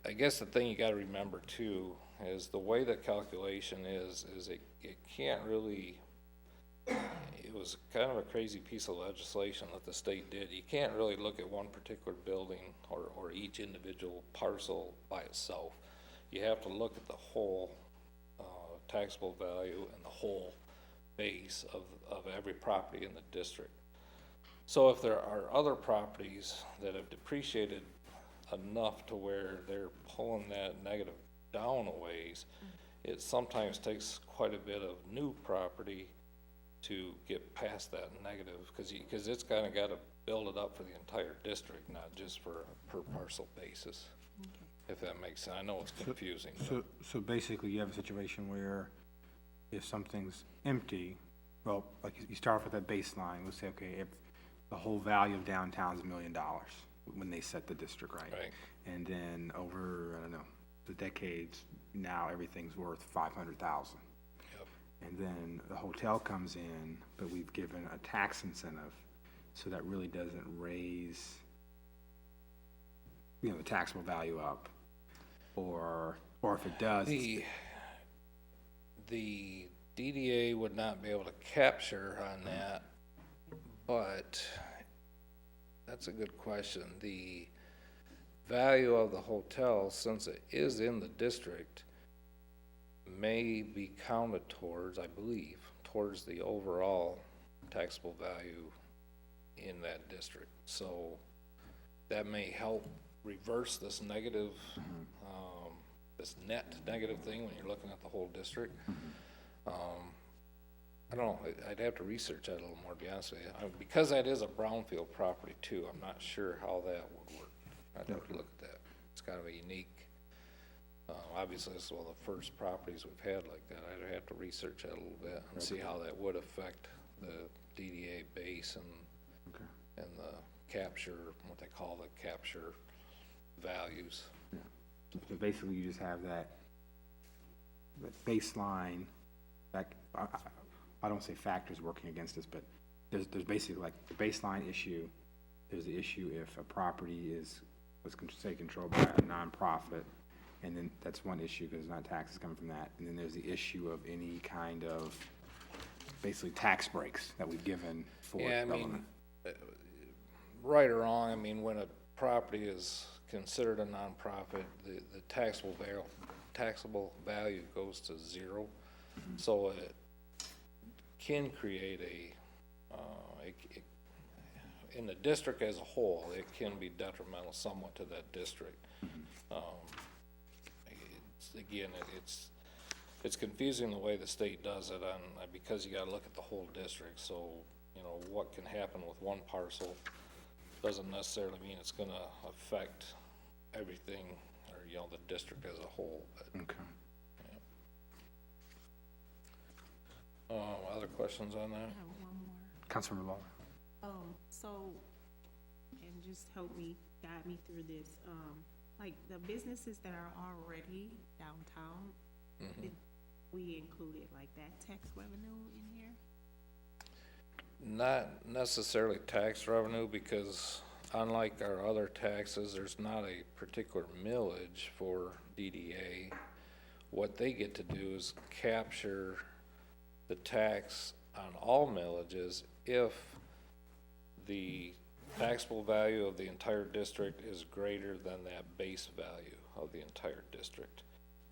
I guess the thing you gotta remember too is the way the calculation is it can't really, it was kind of a crazy piece of legislation that the state did. You can't really look at one particular building or each individual parcel by itself. You have to look at the whole taxable value and the whole base of every property in the district. So if there are other properties that have depreciated enough to where they're pulling that negative down a ways, it sometimes takes quite a bit of new property to get past that negative, because it's kind of got to build it up for the entire district, not just for a per parcel basis. If that makes sense. I know it's confusing. So basically, you have a situation where if something's empty, well, like you start off with that baseline, let's say, okay, if the whole value of downtown is $1 million when they set the district, right? Right. And then over, I don't know, the decades, now everything's worth 500,000. Yep. And then the hotel comes in, but we've given a tax incentive, so that really doesn't raise, you know, the taxable value up. Or if it does, The DDA would not be able to capture on that, but that's a good question. The value of the hotel, since it is in the district, may be counted towards, I believe, towards the overall taxable value in that district. So that may help reverse this negative, this net negative thing when you're looking at the whole district. I don't know, I'd have to research that a little more, to be honest with you. Because that is a brownfield property too, I'm not sure how that would work. I'd have to look at that. It's kind of a unique, obviously this is one of the first properties we've had like that. I'd have to research that a little bit and see how that would affect the DDA base and the capture, what they call the capture values. so basically you just have that baseline, that, I don't say factors working against us, but there's basically like the baseline issue. There's the issue if a property was say controlled by a nonprofit, and then that's one issue because there's not taxes coming from that. And then there's the issue of any kind of basically tax breaks that we've given for Yeah, I development. mean, right or wrong, I mean, when a property is considered a nonprofit, the taxable value goes to zero. So it can create in the district as a whole, it can be detrimental somewhat to that district. Again, it's confusing the way the state does it, because you gotta look at the whole district. So you know, what can happen with one parcel doesn't necessarily mean it's gonna affect everything, or, you know, the district as a whole, but. Okay. Other questions on I that? have one more. Councilmember Lawler. So, and just help me, guide me through this, like the businesses that are already downtown, Mhm. did we included like that tax revenue in here? Not necessarily tax revenue, because unlike our other taxes, there's not a particular millage for DDA. What they get to do is capture the tax on all millages if the taxable value of the entire district is greater than that base value of the entire district.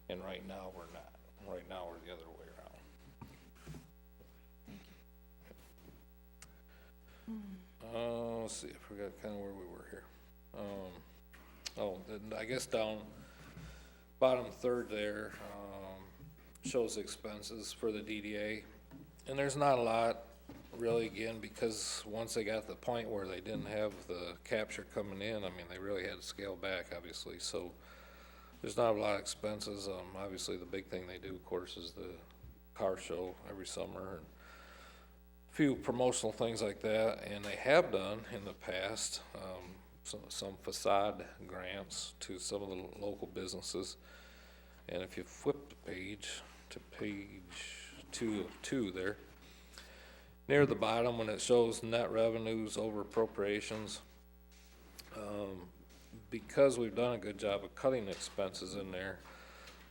And right now, we're not. Right now, we're the other way around. Let's see, I forgot kind of where we were here. Then I guess down bottom third there, shows expenses for the DDA. And there's not a lot really, again, because once they got to the point where they didn't have the capture coming in, I mean, they really had to scale back, obviously, so there's not a lot of expenses. Obviously, the big thing they do, of course, is the car show every summer, and a few promotional things like that, and they have done in the past, some facade grants to some of the local businesses. And if you flip the page to page 2 of 2 there, near the bottom when it shows net revenues over appropriations, because we've done a good job of cutting expenses in there,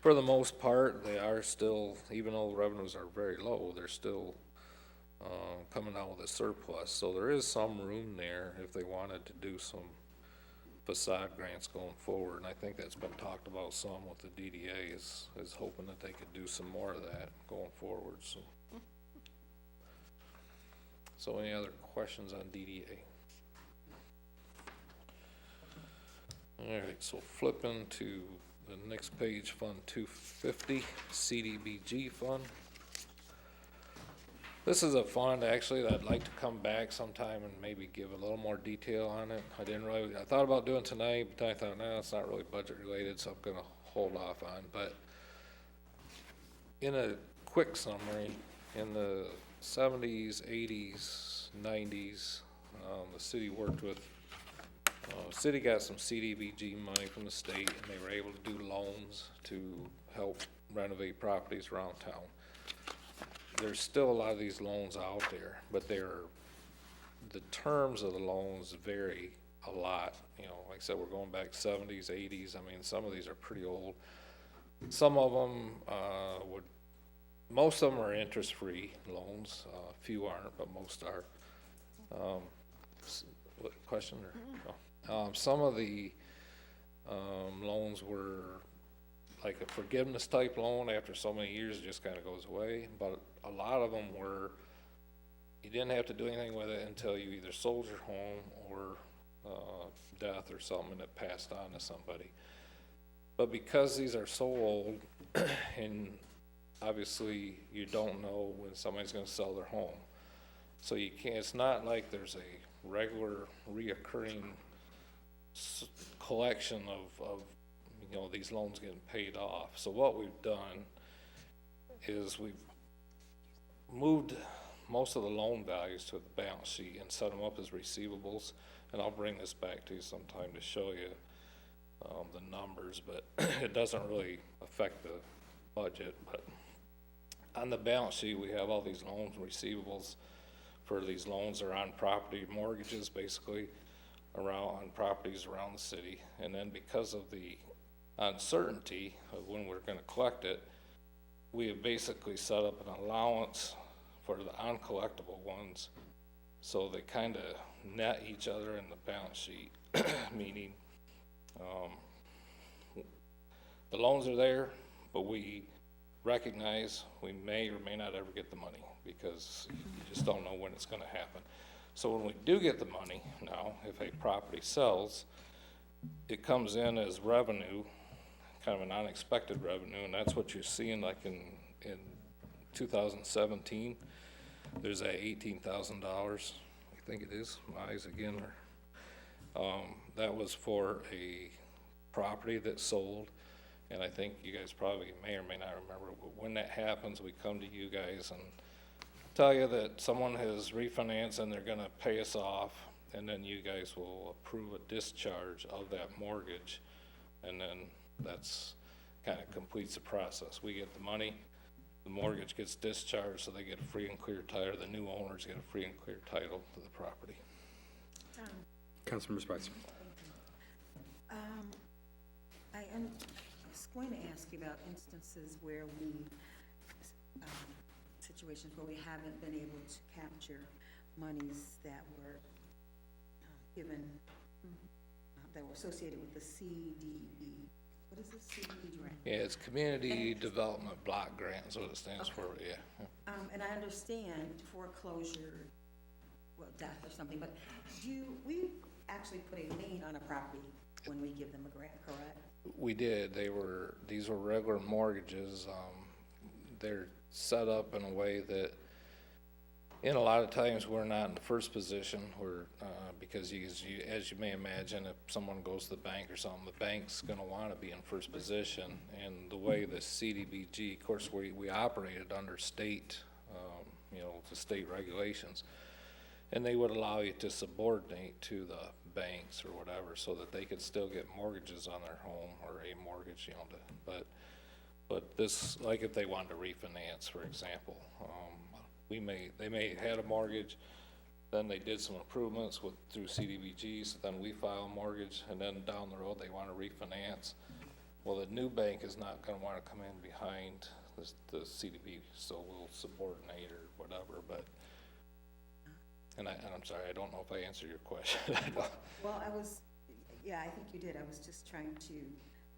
for the most part, they are still, even though the revenues are very low, they're still coming out with a surplus. So there is some room there if they wanted to do some facade grants going forward. And I think that's been talked about some with the DDA, is hoping that they could do some more of that going forward. So any other questions on DDA? All right, so flipping to the next page, Fund 250, CDBG fund. This is a fund actually that I'd like to come back sometime and maybe give a little more detail on it. I thought about doing tonight, but I thought, no, it's not really budget related, so I'm gonna hold off on. But in a quick summary, in the 70s, 80s, 90s, the city worked with, city got some CDBG money from the state, and they were able to do loans to help renovate properties around town. There's still a lot of these loans out there, but the terms of the loans vary a lot. You know, like I said, we're going back 70s, 80s. I mean, some of these are pretty old. Some of them most of them are interest-free loans. Few aren't, but most are. What question? Some of the loans were like a forgiveness type loan. After so many years, it just kind of goes away. But a lot of them were, you didn't have to do anything with it until you either sold your home or death or something that passed on to somebody. But because these are so old, and obviously you don't know when somebody's going to sell their home, so you can't. It's not like there's a regular reoccurring collection of these loans getting paid off. So what we've done is we've moved most of the loan values to the balance sheet and set them up as receivables. And I'll bring this back to you sometime to show you the numbers, but it doesn't really affect the budget. But on the balance sheet, we have all these loans and receivables for these loans are on property mortgages, basically, on properties around the city. And then because of the uncertainty of when we're going to collect it, we have basically set up an allowance for the uncollectible ones, so they kind of net each other in the balance sheet, meaning the loans are there, but we recognize we may or may not ever get the money because you just don't know when it's going to happen. So when we do get the money now, if a property sells, it comes in as revenue, kind of an unexpected revenue, and that's what you're seeing like in 2017. there's that $18,000, I think it is, my eyes again are, that was for a property that sold, and I think you guys probably may or may not remember, but when that happens, we come to you guys and tell you that someone has refinanced and they're gonna pay us off, and then you guys will approve a discharge of that mortgage, and then that's kinda completes the process. We get the money, the mortgage gets discharged, so they get a free and clear title, the new owners get a free and clear title to the property. Councilmember Spicer. I was going to ask you about instances where situations where we haven't been able to capture monies that were given, that were associated with the CDB. What is this CDB grant? Yeah, it's Community Development Block Grant, is what it stands for, yeah. And I understand foreclosure, well, death or something, but we actually put a lien on a property when we give them a grant, correct? We did. These were regular mortgages. They're set up in a way that, in a lot of times, we're not in the first position. Because as you may imagine, if someone goes to the bank or something, the bank's gonna wanna be in first position. And the way the CDBG, of course, we operated under state, the state regulations. And they would allow you to subordinate to the banks or whatever, so that they could still get mortgages on their home or a mortgage, but this, like if they wanted to refinance, for example, they may have had a mortgage, then they did some improvements through CDBGs, then we file a mortgage, and then down the road they want to refinance. Well, the new bank is not going to want to come in behind the CDB, so we'll subordinate or whatever, but. And I'm sorry, I don't know if I answered your question. Well, I think you did. I was just trying to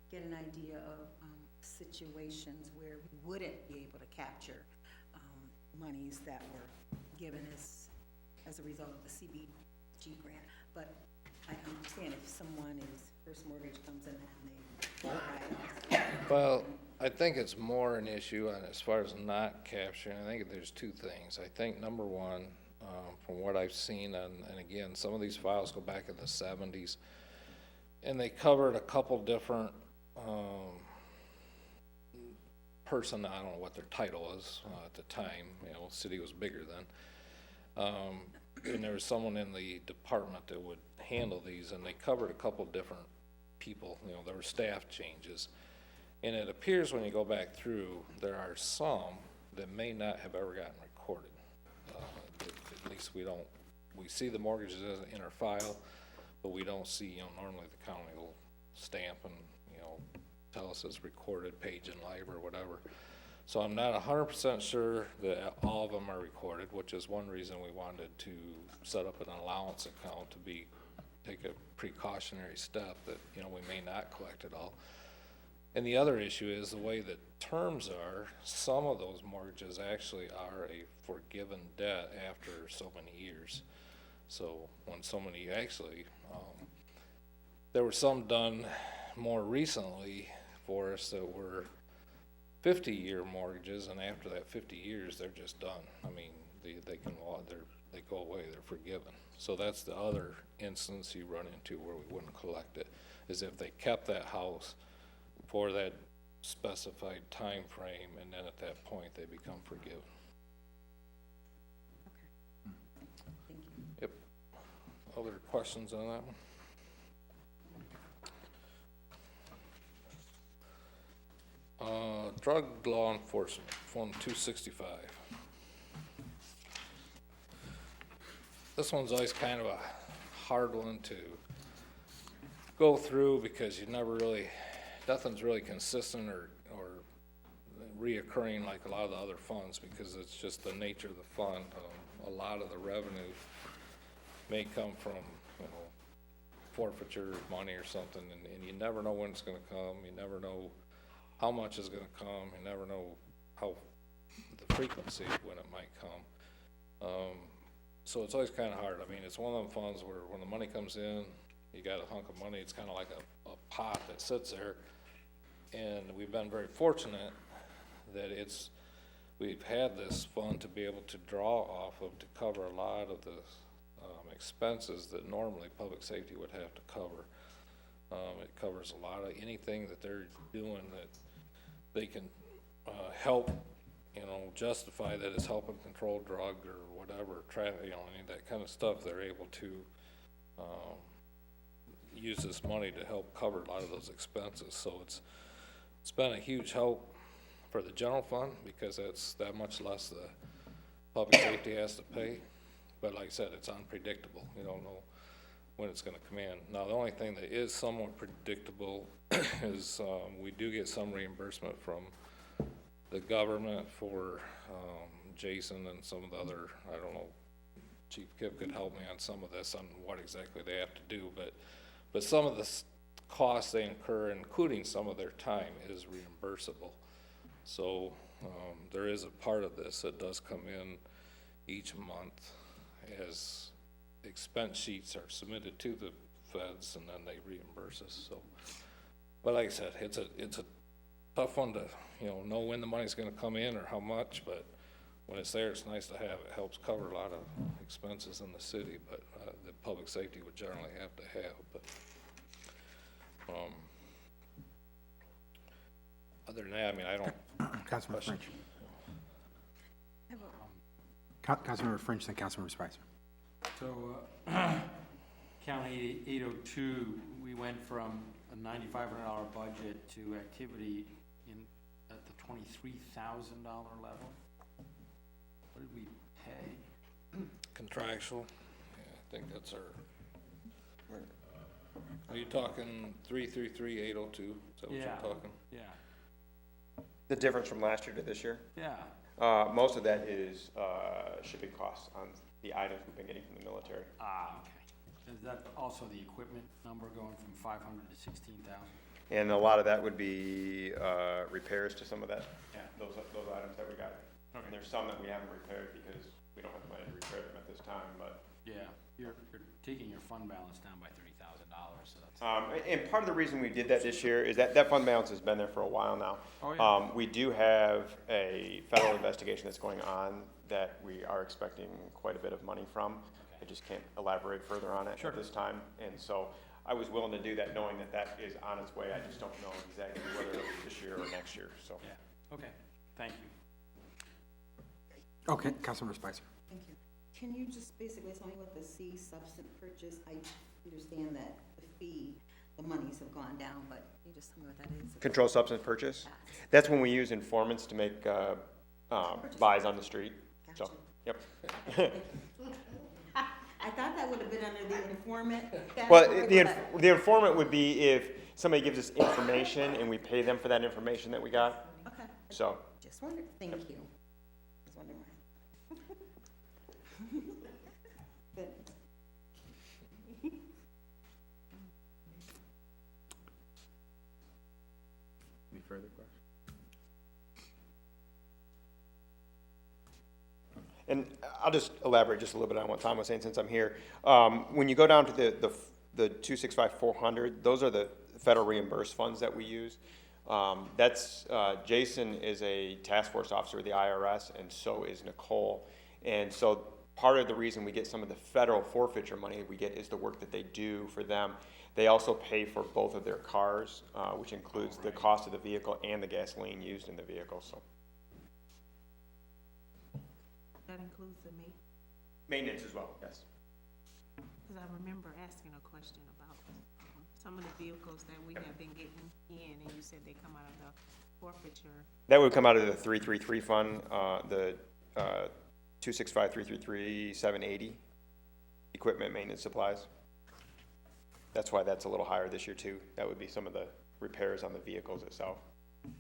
get an idea of situations where we wouldn't be able to capture monies that were given as a result of the CBG grant. But I understand if someone's first mortgage comes in and they buy it. Well, I think it's more an issue on as far as not capturing. I think there's two things. I think number one, from what I've seen, and again, some of these files go back in the 70s, and they covered a couple different person, I don't know what their title was at the time, the city was bigger then, and there was someone in the department that would handle these, and they covered a couple different people, there were staff changes, and it appears when you go back through, there are some that may not have ever gotten recorded. At least we see the mortgages in our file, but we don't see, normally the county will stamp and, tell us it's recorded, page in live or whatever. So I'm not 100% sure that all of them are recorded, which is one reason we wanted to set up an allowance account to take a precautionary step that, we may not collect it all. And the other issue is the way the terms are, some of those mortgages actually are a forgiven debt after so many years. So when somebody actually, there were some done more recently for us that were 50-year mortgages, and after that 50 years, they're just done. I mean, they go away, they're forgiven. So that's the other instance you run into where we wouldn't collect it, is if they kept that house for that specified time frame, and then at that point they become forgiven. Okay. Thank you. Yep. Other questions on that one? Drug law enforcement, Fund 265. This one's always kind of a hard one to go through because you never really, nothing's really consistent or reoccurring like a lot of the other funds, because it's just the nature of the fund. A lot of the revenue may come from, forfeiture money or something, and you never know when it's gonna come, you never know how much is gonna come, you never know how, the frequency of when it might come. So it's always kinda hard. I mean, it's one of them funds where when the money comes in, you got a hunk of money, it's kinda like a pot that sits there, and we've been very fortunate that we've had this fund to be able to draw off of to cover a lot of the expenses that normally public safety would have to cover. It covers a lot of anything that they're doing that they can help, justify that it's helping control drug or whatever, traffic, any of that kind of stuff. They're able to use this money to help cover a lot of those expenses. So it's been a huge help for the general fund because that's that much less the public safety has to pay. But like I said, it's unpredictable. You don't know when it's going to come in. Now, the only thing that is somewhat predictable is we do get some reimbursement from the government for Jason and some of the other, I don't know, Chief Kip could help me on some of this, on what exactly they have to do, but some of the costs they incur, including some of their time, is reimbursable. So there is a part of this that does come in each month as expense sheets are submitted to the feds, and then they reimburse us. So, but like I said, it's a tough one to know when the money's going to come in or how much, but when it's there, it's nice to have. It helps cover a lot of expenses in the city, but the public safety would generally have to have. But other than that, I mean, I don't. Councilmember French. Councilmember French, then Councilmember Spicer. So, County 802, we went from a $9,500 budget to activity at the $23,000 level. What did we pay? Contractual, yeah, I think that's our, are you talking 333,802? Is that what you're talking? Yeah, The difference from last year to this year? yeah. Most of that is shipping costs on the items we've been getting from the military. Okay. Is that also the equipment number going from 500 to 16,000? And a lot of that would be repairs to some of that, Yeah. those items that we got. Okay. And there's some that we haven't repaired because we don't have the money to repair them at this time, but. Yeah, you're taking your fund balance down by $30,000, so that's. And part of the reason we did that this year is that fund balance has been there for a while now. Oh, yeah. We do have a federal investigation that's going on that we are expecting quite a bit of money from. I just can't elaborate further on it at this time. And so I was willing to do that knowing that that is on its way. I just don't know exactly whether it'll be this year or next year, so. Yeah, okay, thank you. Okay, Councilmember Spicer. Thank you. Can you just basically tell me what the C substance purchase, I understand that the fee, the monies have gone down, but can you just tell me what that is? Controlled substance purchase? That's when we use informants to make buys on the street. So, Gotcha. yep. I thought that would have been under the informant Well, category, but the informant would be if somebody gives us information and we pay them for that information that we got. okay. So, Just wondered, thank you. Just wondering why. Good. Any further questions? and I'll just elaborate just a little bit on what Tom was saying since I'm here. When you go down to the 265-400, those are the federal reimbursed funds that we use. Jason is a task force officer with the IRS, and so is Nicole. And so part of the reason we get some of the federal forfeiture money we get is the work that they do for them. They also pay for both of their cars, which includes the cost of the vehicle and the gasoline used in the vehicle. So That includes the maintenance as well, yes. because I remember asking a question about some of the vehicles that we have been getting in, and you said they come out of the forfeiture. That would come out of the 333 fund, the 265-333-780, equipment maintenance supplies. That's why that's a little higher this year too. That would be some of the repairs on the vehicles itself. Okay.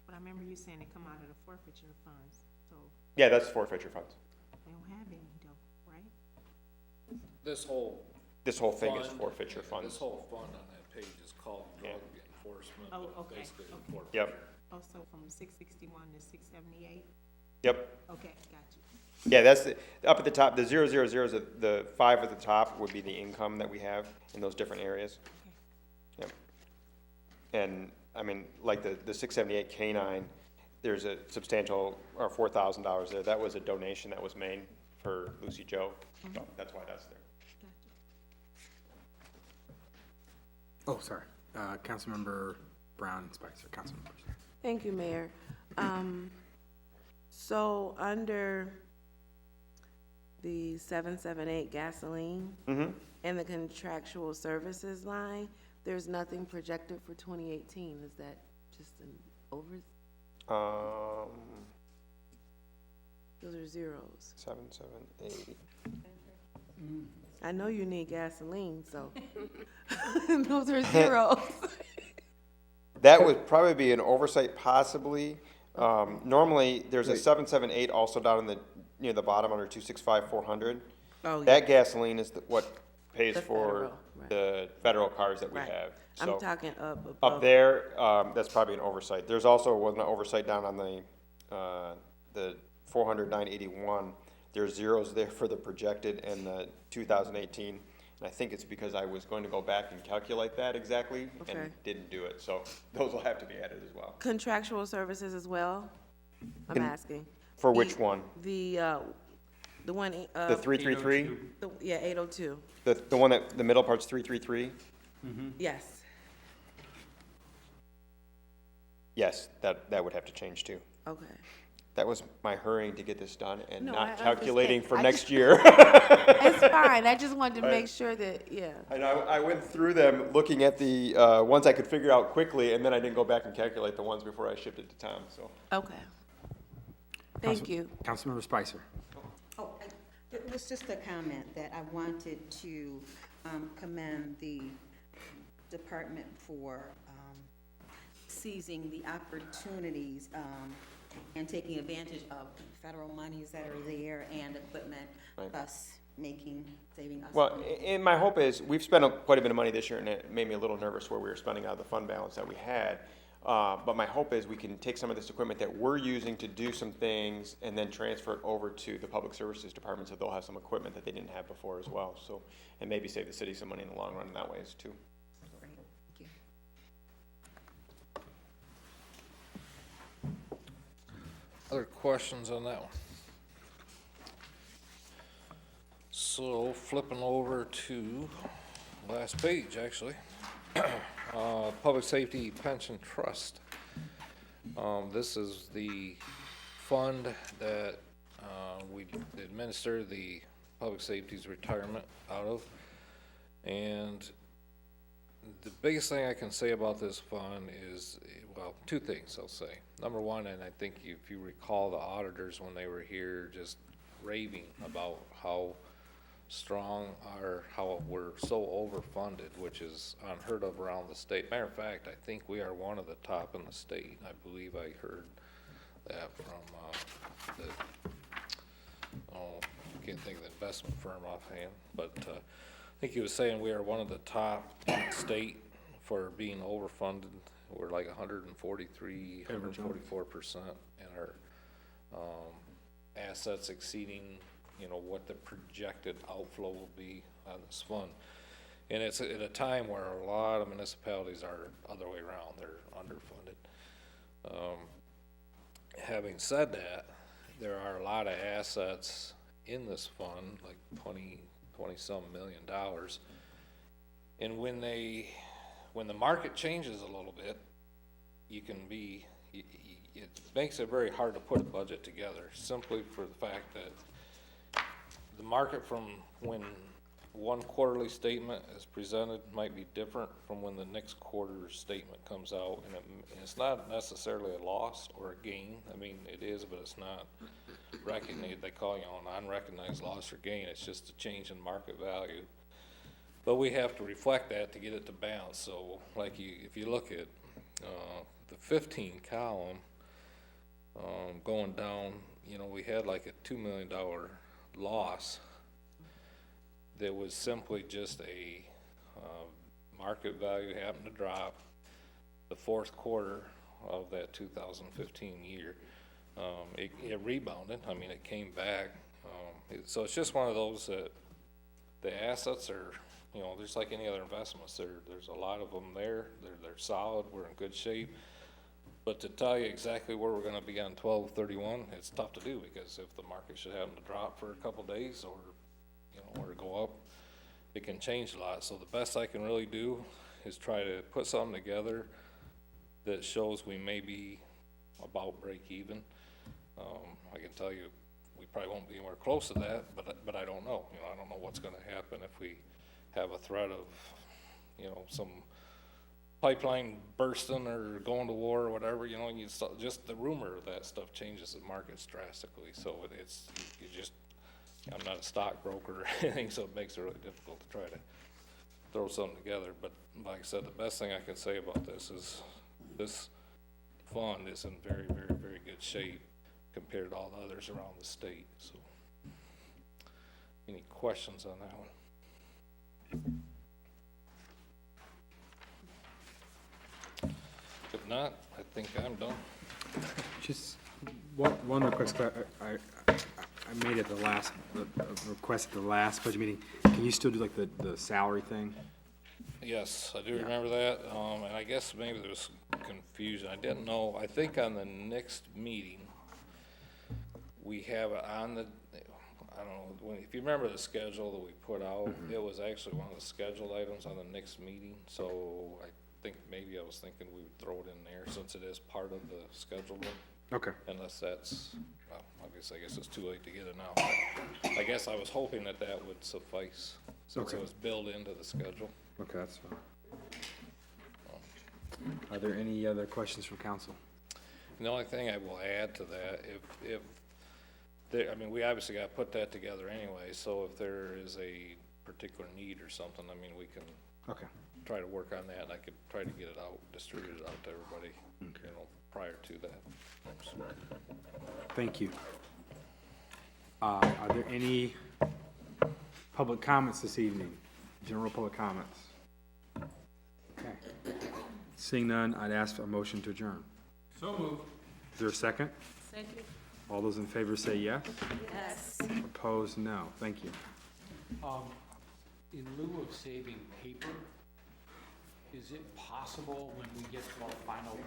But I remember you saying they come out of the forfeiture funds, so Yeah, that's forfeiture funds. they don't have any though, right? This whole Thing is fund- forfeiture This funds. whole fund on that page is called drug enforcement, Oh, but okay, basically okay. forfeiture. Yep, Also from 661 to 678? yep. Okay, got you. Yeah, that's up at the top. The 000 is the 5 at the top would be the income that we have in those different areas. Yep. And I mean, like the 678 K9, there's a substantial, or $4,000 there. That was a donation that was made for Lucy Joe. So that's why that's there. Oh, sorry. Councilmember Brown and Spicer, councilmembers. Thank you, Mayor. So under the 778 gasoline and the contractual services line, there's nothing projected for 2018. Is that just an over? Those are zeros. 778. I know you need gasoline, so those are zeros. That would probably be an oversight possibly. Normally, there's a 778 also down in the, near the bottom under 265-400. Oh, yeah. That gasoline is what pays The for federal, right. the federal cars that we Right. have. I'm So talking up above. up there, that's probably an oversight. There's also was an oversight down on the 400-981. There's zeros there for the projected and the 2018. And I think it's because I was going to go back and calculate that exactly Okay. and didn't do it. So those will have to be added as well. Contractual services as well? I'm asking. For which one? The one, The 333? yeah, 802. The one that, the middle part's 333? Yes. Yes, that would have to change too. Okay. That was my hurrying to get this done and No, not I calculating understand. for I next just- year. It's fine. I just wanted to make sure that, yeah. And I went through them looking at the ones I could figure out quickly, and then I didn't go back and calculate the ones before I shipped it to Tom, so. Okay. Thank you. Councilmember Spicer. Oh, it was just a comment that I wanted to commend the department for seizing the opportunities and taking advantage of federal monies that are there and equipment, Right. thus saving us. Well, money. and my hope is, we've spent quite a bit of money this year, and it made me a little nervous where we were spending out of the fund balance that we had. But my hope is we can take some of this equipment that we're using to do some things and then transfer it over to the public services department so they'll have some equipment that they didn't have before as well. So, and maybe save the city some money in the long run in that way too. Great, thank you. Other questions on that one? So flipping over to last page, actually. Public Safety Pension Trust. This is the fund that we administer the public safety's retirement out of. And the biggest thing I can say about this fund is, well, two things I'll say. Number one, and I think if you recall the auditors when they were here just raving about how strong how we're so overfunded, which is unheard of around the state. Matter of fact, I think we are one of the top in the state. I believe I heard that from I can't think of the investment firm offhand, but I think he was saying we are one of the top in the state for being overfunded. We're like 143, 144% in our assets exceeding, what the projected outflow will be on this fund. And it's at a time where a lot of municipalities are other way around, they're underfunded. Having said that, there are a lot of assets in this fund, like 20-some million dollars. And when the market changes a little bit, it makes it very hard to put a budget together, simply for the fact that the market from when one quarterly statement is presented might be different from when the next quarter's statement comes out, and it's not necessarily a loss or a gain. I mean, it is, but it's not recognized. They call an unrecognized loss or gain. It's just a change in market value. But we have to reflect that to get it to balance. So, like if you look at the 15 column going down, we had like a $2 million loss that was simply just a market value happened to drop the fourth quarter of that 2015 year. It rebounded. I mean, it came back. So it's just one of those that the assets are, just like any other investments. There's a lot of them there. They're solid. We're in good shape. But to tell you exactly where we're gonna be on 12/31, it's tough to do, because if the market should happen to drop for a couple days, or, you know, or go up, it can change a lot. So the best I can really do is try to put something together that shows we may be about break even. I can tell you, we probably won't be anywhere close to that, but I don't know. You know, I don't know what's gonna happen if we have a threat of, you know, some pipeline bursting or going to war or whatever, you know, and just the rumor of that stuff changes the markets drastically. So it's, you just, I'm not a stockbroker or anything, so it makes it really difficult to try to throw something together. But like I said, the best thing I can say about this is this fund is in very, very, very good shape compared to all the others around the state. So, any questions on that one? If not, I think I'm done. Just one request, I made it the last, request at the last budget meeting. Can you still do like the salary thing? Yes, I do remember that, and I guess maybe there was confusion. I didn't know, I think on the next meeting, we have it on the, I don't know, if you remember the schedule that we put out, it was actually one of the scheduled items on the next meeting, so I think maybe I was thinking we would throw it in there since it is part of the scheduled one. Okay. Unless that's, well, I guess it's too late to get it now. I guess I was hoping that that would suffice, since Okay. it was built into the schedule. Okay, that's fine. Are there any other questions from council? The only thing I will add to that, if there, I mean, we obviously gotta put that together anyway, so if there is a particular need or something, I mean, we can Okay. try to work on that, and I could try to get it out, distribute it out to everybody, you know, prior to that. Thank you. Are there any public comments this evening? General public comments? Okay. Seeing none, I'd ask for a motion to adjourn. So moved. Is there a second? Second. All those in favor say yes. Yes. Opposed, no. Thank you. In lieu of saving paper, is it possible when we get to our final